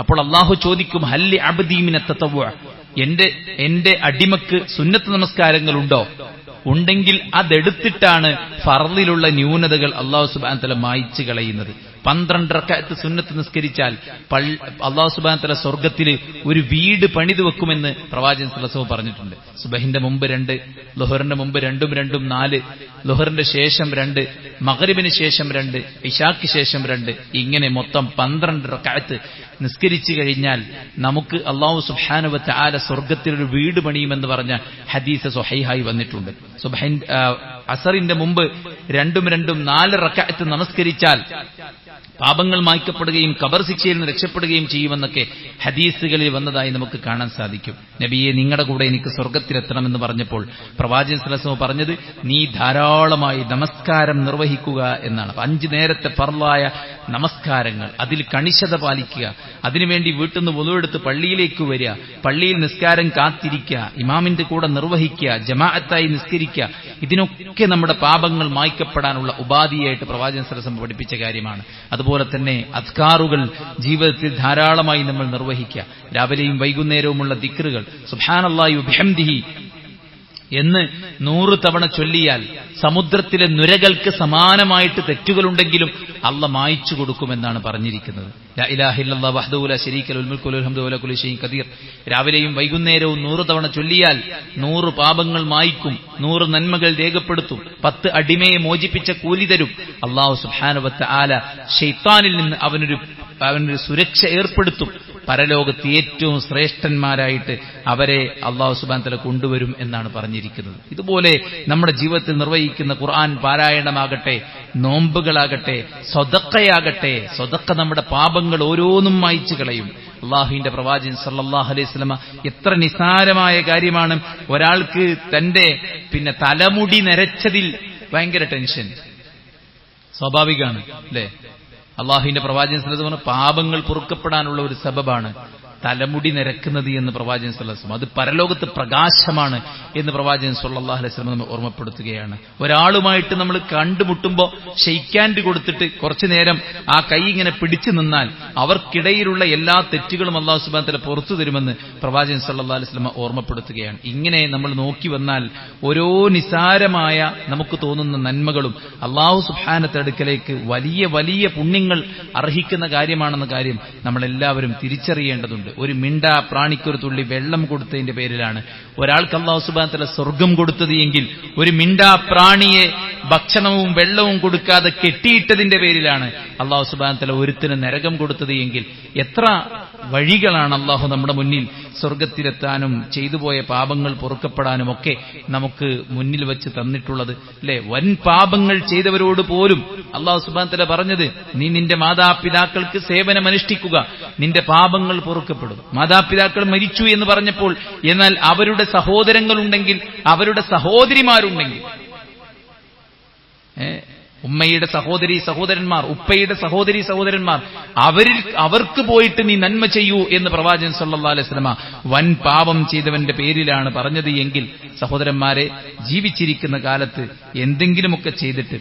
S1: അപ്പോൾ അള്ളാഹു ചോദിക്കും, ഹല്ലി അബ്ദീ മിനത്ത് തതവ്വു, എന്റെ അടിമക്ക് സുന്നത്ത് നമസ്കാരങ്ങളുണ്ടോ? ഉണ്ടെങ്കിൽ അതെടുത്തിട്ടാണ് ഫർളിലുള്ള ന്യൂനതകൾ അള്ളാഹു സുബ്ഹാനഹു വ തആല മായ്ച്ചു കളയുന്നത്. 12 റക്അത്ത് സുന്നത്ത് നിസ്കരിച്ചാൽ അള്ളാഹു സുബ്ഹാനഹു വ തആല സ്വർഗ്ഗത്തിൽ ഒരു വീട് പണിതു വെക്കുമെന്ന് പ്രവാചകൻ സല്ലല്ലാഹു അലൈഹി വസല്ലം പറഞ്ഞിട്ടുണ്ട്. സുബഹിന്റെ മുമ്പ് 2, ളുഹറിന്റെ മുമ്പ് 2 2 4, ളുഹറിന്റെ ശേഷം 2, മഗ്രിബിന് ശേഷം 2, ഇശാക്ക് ശേഷം 2, ഇങ്ങനെ മൊത്തം 12 റക്അത്ത് നിസ്കരിച്ചു കഴിഞ്ഞാൽ നമുക്ക് അള്ളാഹു സുബ്ഹാനഹു വ തആല സ്വർഗ്ഗത്തിൽ ഒരു വീട് പണിയുമെന്ന് പറഞ്ഞ ഹദീസ് സ്വഹീഹായി വന്നിട്ടുണ്ട്. അസറിന്റെ മുമ്പ് 2 2 4 റക്അത്ത് നമസ്കരിച്ചാൽ പാപങ്ങൾ മായ്ക്കപ്പെടുകയും ഖബർ ശിക്ഷയിൽ നിന്ന് രക്ഷപ്പെടുകയും ചെയ്യുമെന്നൊക്കെ ഹദീസുകളിൽ വന്നതായി നമുക്ക് കാണാൻ സാധിക്കും. നബിയെ, നിങ്ങളുടെ കൂടെ എനിക്ക് സ്വർഗ്ഗത്തിലെത്തണമെന്ന് പറഞ്ഞപ്പോൾ പ്രവാചകൻ സല്ലല്ലാഹു അലൈഹി വസല്ലം പറഞ്ഞത്, നീ ധാരാളമായി നമസ്കാരം നിർവഹിക്കുക എന്നാണ്. 5 നേരത്തെ ഫർളായ നമസ്കാരങ്ങൾ, അതിൽ കണിശത പാലിക്കുക, അതിനുവേണ്ടി വീട്ടിൽ നിന്ന് വുളൂഎടുത്ത് പള്ളിയിലേക്ക് വരിക, പള്ളിയിൽ നിസ്കാരം കാത്തിരിക്കുക, ഇമാമിന്റെ കൂടെ നിർവഹിക്കുക, ജമാഅത്തായി നിസ്കരിക്കുക, ഇതിനൊക്കെ നമ്മുടെ പാപങ്ങൾ മായ്ക്കപ്പെടാനുള്ള ഉപാധിയായിട്ട് പ്രവാചകൻ സല്ലല്ലാഹു അലൈഹി വസല്ലം പഠിപ്പിച്ച കാര്യമാണ്. അതുപോലെ തന്നെ അദ്കാറുകൾ ജീവിതത്തിൽ ധാരാളമായി നമ്മൾ നിർവഹിക്കുക. രാവിലെയും വൈകുന്നേരവുമുള്ള ദിക്റുകൾ സുബ്ഹാനല്ലാഹി വബിഹംദിഹി എന്ന് 100 തവണ ചൊല്ലിയാൽ സമുദ്രത്തിലെ നുരകൾക്ക് സമാനമായിട്ട് തെറ്റുകളുണ്ടെങ്കിലും അള്ളാഹ് മായ്ച്ചു കൊടുക്കുമെന്നാണ് പറഞ്ഞിരിക്കുന്നത്. ലാ ഇലാഹ ഇല്ലല്ലാഹു വഹ്ദഹു ലാ ശരീക ലഹുൽ മുൽക്കു വലഹുൽ ഹംദു വഅലാ കുല്ലി ഷൈഇൻ ഖദീർ. രാവിലെയും വൈകുന്നേരവും 100 തവണ ചൊല്ലിയാൽ 100 പാപങ്ങൾ മായ്ക്കും, 100 നന്മകൾ രേഖപ്പെടുത്തും, 10 അടിമയെ മോചിപ്പിച്ച കൂലി തരും. അല്ലാഹു സുബ്ഹാനഹു വ തആല ശൈത്താനിൽ നിന്ന് അവനൊരു സുരക്ഷ ഏർപ്പെടുത്തും. പരലോകത്ത് ഏറ്റവും ശ്രേഷ്ഠന്മാരായിട്ട് അവരെ അല്ലാഹു സുബ്ഹാനഹു വ തആല കൊണ്ടുവരും എന്നാണ് പറഞ്ഞിരിക്കുന്നത്. ഇതുപോലെ നമ്മുടെ ജീവിതത്തിൽ നിർവഹിക്കുന്ന ഖുർആൻ പാരായണമാകട്ടെ, നോമ്പുകളാകട്ടെ, സ്വതക്കയാകട്ടെ, സ്വതക്ക നമ്മുടെ പാപങ്ങൾ ഓരോന്നും മായ്ച്ചു കളയും. അള്ളാഹുവിന്റെ പ്രവാചകൻ സല്ലല്ലാഹു അലൈഹി വസല്ലമ എത്ര നിസാരമായ കാര്യമാണ്, ഒരാൾക്ക് തന്റെ തലമുടി നരച്ചതിൽ ഭയങ്കര ടെൻഷൻ സ്വാഭാവികമാണ് അല്ലേ? അള്ളാഹുവിന്റെ പ്രവാചകൻ സല്ലല്ലാഹു അലൈഹി വസല്ലം പാപങ്ങൾ പൊറുക്കപ്പെടാനുള്ള ഒരു സബബാണ് തലമുടി നിരക്കുന്നത് എന്ന് പ്രവാചകൻ സല്ലല്ലാഹു അലൈഹി വസല്ലം. അത് പരലോകത്ത് പ്രകാശമാണ് എന്ന് പ്രവാചകൻ സല്ലല്ലാഹു അലൈഹി വസല്ലം നമ്മൾ ഓർമ്മപ്പെടുത്തുകയാണ്. ഒരാളുമായിട്ട് നമ്മൾ കണ്ടുമുട്ടുമ്പോൾ ഷെയ്ക്കാൻഡ് കൊടുത്തിട്ട് കുറച്ചു നേരം ആ കൈ ഇങ്ങനെ പിടിച്ചു നിന്നാൽ അവർക്കിടയിലുള്ള എല്ലാ തെറ്റുകളും അല്ലാഹു സുബ്ഹാനഹു വ തആല പുറത്തു തരുമെന്ന് പ്രവാചകൻ സല്ലല്ലാഹു അലൈഹി വസല്ലം ഓർമ്മപ്പെടുത്തുകയാണ്. ഇങ്ങനെ നമ്മൾ നോക്കി വന്നാൽ ഓരോ നിസാരമായ നമുക്ക് തോന്നുന്ന നന്മകളും അല്ലാഹു സുബ്ഹാനഹു വ തആലയുടെ അടുക്കലേക്ക് വലിയ വലിയ പുണ്യങ്ങൾ അർഹിക്കുന്ന കാര്യമാണെന്ന കാര്യം നമ്മളെല്ലാവരും തിരിച്ചറിയേണ്ടതുണ്ട്. ഒരു മിണ്ടാ പ്രാണിക്കൊരു തുള്ളി വെള്ളം കൊടുത്തതിന്റെ പേരിലാണ് ഒരാൾക്ക് അല്ലാഹു സുബ്ഹാനഹു വ തആല സ്വർഗ്ഗം കൊടുത്തത് എങ്കിൽ ഒരു മിണ്ടാ പ്രാണിയെ ഭക്ഷണവും വെള്ളവും കൊടുക്കാതെ കെട്ടിയിട്ടതിന്റെ പേരിലാണ് അല്ലാഹു സുബ്ഹാനഹു വ തആല ഒരുത്തിന് നരകം കൊടുത്തത് എങ്കിൽ എത്ര വഴികളാണ് അല്ലാഹു നമ്മുടെ മുന്നിൽ സ്വർഗത്തിലെത്താനും ചെയ്തുപോയ പാപങ്ങൾ പൊറുക്കപ്പെടാനും ഒക്കെ നമുക്ക് മുന്നിൽ വെച്ച് തന്നിട്ടുള്ളത് അല്ലെ. വൻ പാപങ്ങൾ ചെയ്തവരോട് പോലും അല്ലാഹു സുബ്ഹാനഹു വ തആല പറഞ്ഞത്, നീ നിന്റെ മാതാപിതാക്കൾക്ക് സേവനമനുഷ്ഠിക്കുക, നിന്റെ പാപങ്ങൾ പൊറുക്കപ്പെടും. മാതാപിതാക്കൾ മരിച്ചു എന്ന് പറഞ്ഞപ്പോൾ, എന്നാൽ അവരുടെ സഹോദരങ്ങളുണ്ടെങ്കിൽ, അവരുടെ സഹോദരിമാരുണ്ടെങ്കിൽ, ഉമ്മയുടെ സഹോദരി സഹോദരന്മാർ, ഉപ്പയുടെ സഹോദരി സഹോദരന്മാർ, അവർക്ക് പോയിട്ട് നീ നന്മ ചെയ്യൂ എന്ന് പ്രവാചകൻ സല്ലല്ലാഹു അലൈഹി വസല്ലമ വൻ പാപം ചെയ്തവന്റെ പേരിലാണ് പറഞ്ഞത് എങ്കിൽ, സഹോദരന്മാരെ, ജീവിച്ചിരിക്കുന്ന കാലത്ത് എന്തെങ്കിലുമൊക്കെ ചെയ്തിട്ട്,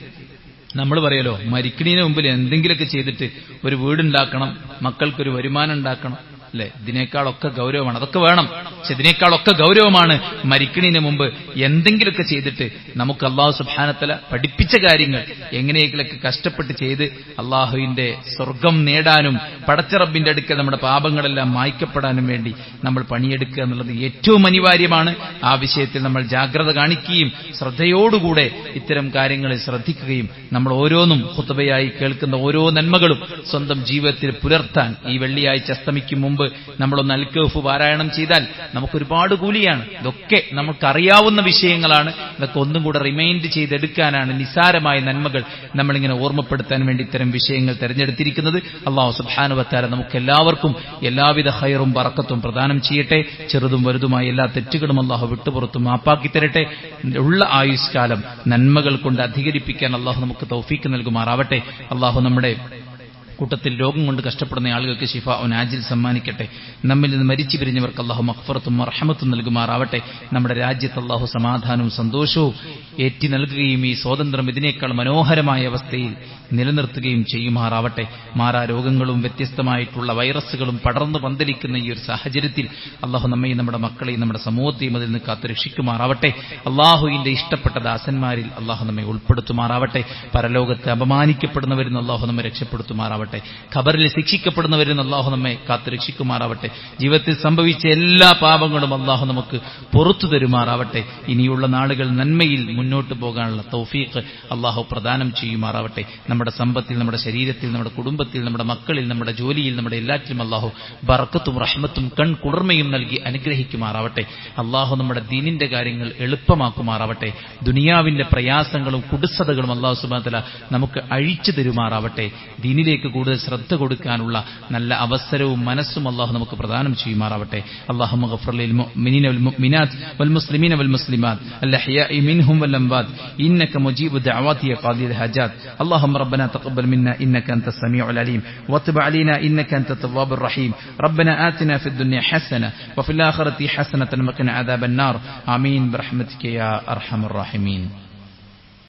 S1: നമ്മൾ പറയലോ മരിക്കണീന് മുമ്പിൽ എന്തെങ്കിലുമൊക്കെ ചെയ്തിട്ട് ഒരു വീടുണ്ടാക്കണം, മക്കൾക്കൊരു വരുമാനം ഉണ്ടാക്കണം അല്ലെ, ഇതിനേക്കാളൊക്കെ ഗൗരവമാണ്. അതൊക്കെ വേണം, പക്ഷെ ഇതിനേക്കാളൊക്കെ ഗൗരവമാണ് മരിക്കണീന് മുമ്പ് എന്തെങ്കിലുമൊക്കെ ചെയ്തിട്ട് നമുക്ക് അല്ലാഹു സുബ്ഹാനഹു വ തആല പഠിപ്പിച്ച കാര്യങ്ങൾ എങ്ങനെയെങ്കിലൊക്കെ കഷ്ടപ്പെട്ട് ചെയ്ത് അല്ലാഹുവിന്റെ സ്വർഗം നേടാനും പടച്ച റബ്ബിന്റെ അടുക്കൽ നമ്മുടെ പാപങ്ങളെല്ലാം മായ്ക്കപ്പെടാനും വേണ്ടി നമ്മൾ പണിയെടുക്കുക എന്നുള്ളത് ഏറ്റവും അനിവാര്യമാണ്. ആ വിഷയത്തിൽ നമ്മൾ ജാഗ്രത കാണിക്കുകയും ശ്രദ്ധയോടുകൂടെ ഇത്തരം കാര്യങ്ങളിൽ ശ്രദ്ധിക്കുകയും നമ്മൾ ഓരോന്നും ഖുത്ബയായി കേൾക്കുന്ന ഓരോ നന്മകളും സ്വന്തം ജീവിതത്തിൽ പുലർത്താൻ ഈ വെള്ളിയാഴ്ച അസ്തമിക്കും മുമ്പ് നമ്മളൊന്ന് അൽ കഹ്ഫ് പാരായണം ചെയ്താൽ നമുക്കൊരുപാട് കൂലിയാണ്. ഇതൊക്കെ നമുക്കറിയാവുന്ന വിഷയങ്ങളാണ്. ഇതൊക്കെ ഒന്നും കൂടെ റിമൈൻഡ് ചെയ്തെടുക്കാനാണ്, നിസാരമായ നന്മകൾ നമ്മളിങ്ങനെ ഓർമ്മപ്പെടുത്താൻ വേണ്ടി ഇത്തരം വിഷയങ്ങൾ തെരഞ്ഞെടുത്തിരിക്കുന്നത്. അല്ലാഹു സുബ്ഹാനഹു വ തആല നമുക്ക് എല്ലാവർക്കും എല്ലാവിധ ഖൈറും ബറക്കത്തും പ്രദാനം ചെയ്യട്ടെ. ചെറുതും വലുതുമായ എല്ലാ തെറ്റുകളും അല്ലാഹു വിട്ടുപുറത്തും മാപ്പാക്കി തരട്ടെ. ഉള്ള ആയുഷ്കാലം നന്മകൾ കൊണ്ട് അധികരിപ്പിക്കാൻ അല്ലാഹു നമുക്ക് തൗഫീക്ക് നൽകുമാറാവട്ടെ. അല്ലാഹു നമ്മുടെ കൂട്ടത്തിൽ രോഗം കൊണ്ട് കഷ്ടപ്പെടുന്ന ആളുകൾക്ക് ശിഫാഉൻ ആജിൽ സമ്മാനിക്കട്ടെ. നമ്മിൽ നിന്ന് മരിച്ചു പിരിഞ്ഞവർക്ക് അല്ലാഹു മഗ്ഫിറത്തും മർഹമത്തും നൽകുമാറാവട്ടെ. നമ്മുടെ രാജ്യത്ത് അല്ലാഹു സമാധാനവും സന്തോഷവും ഏറ്റി നൽകുകയും ഈ സ്വാതന്ത്ര്യം ഇതിനേക്കാൾ മനോഹരമായ അവസ്ഥയിൽ നിലനിർത്തുകയും ചെയ്യുമാറാവട്ടെ. മാറാ രോഗങ്ങളും വ്യത്യസ്തമായിട്ടുള്ള വൈറസുകളും പടർന്നു പന്തലിക്കുന്ന ഈ ഒരു സാഹചര്യത്തിൽ അല്ലാഹു നമ്മയും നമ്മുടെ മക്കളെയും നമ്മുടെ സമൂഹത്തെയും അതിൽ നിന്ന് കാത്തുരക്ഷിക്കുമാറാവട്ടെ. അല്ലാഹുവിന്റെ ഇഷ്ടപ്പെട്ട ദാസന്മാരിൽ അല്ലാഹു നമ്മെ ഉൾപ്പെടുത്തുമാറാവട്ടെ. പരലോകത്ത് അപമാനിക്കപ്പെടുന്നവരിൽ അല്ലാഹു നമ്മെ രക്ഷപ്പെടുത്തുമാറാവട്ടെ. ഖബറിൽ ശിക്ഷിക്കപ്പെടുന്നവരിൽ അല്ലാഹു നമ്മെ കാത്തുരക്ഷിക്കുമാറാവട്ടെ. ജീവിതത്തിൽ സംഭവിച്ച എല്ലാ പാപങ്ങളും അല്ലാഹു നമുക്ക് പുറത്തു തരുമാറാവട്ടെ. ഇനിയുള്ള നാളുകൾ നന്മയിൽ മുന്നോട്ട് പോകാനുള്ള തൗഫീഖ് അല്ലാഹു പ്രദാനം ചെയ്യുമാറാവട്ടെ. നമ്മുടെ സമ്പത്തിൽ, നമ്മുടെ ശരീരത്തിൽ, നമ്മുടെ കുടുംബത്തിൽ, നമ്മുടെ മക്കളിൽ, നമ്മുടെ ജോലിയിൽ, നമ്മുടെ എല്ലാറ്റിലും അല്ലാഹു ബറക്കത്തും റഹ്മത്തും കൺകുളിർമയും നൽകി അനുഗ്രഹിക്കുമാറാവട്ടെ. അല്ലാഹു നമ്മുടെ ദീനിന്റെ കാര്യങ്ങൾ എളുപ്പമാക്കുമാറാവട്ടെ. ദുനിയാവിന്റെ പ്രയാസങ്ങളും കുടുസതകളും അല്ലാഹു സുബ്ഹാനഹു വ തആല നമുക്ക് അഴിച്ചു തരുമാറാവട്ടെ. ദീനിലേക്ക് കൂടുതൽ ശ്രദ്ധ കൊടുക്കാനുള്ള നല്ല അവസരവും മനസ്സും അല്ലാഹു നമുക്ക് പ്രദാനം ചെയ്യുമാറാവട്ടെ. അല്ലാഹുമ്മ ഗഫിർ ലിൽ മുഅ്മിനീന വൽ മുഅ്മിനാത്ത് വൽ മുസ്ലിമീന വൽ മുസ്ലിമാത്ത് അൽഅഹ്യാഇ മിൻഹും വൽ അംവാത് ഇന്നക മുജീബു ദഅവാതി യാ ഖാദിൽ ഹജാത്ത്. اللهم ربنا تقبل منا إنك أنت السميع العليم وتب علينا إنك أنت التواب الرحيم. ربنا آتنا في الدنيا حسنة وفي الآخرة حسنة وقنا عذاب النار. آمين برحمتك يا أرحم الراحمين.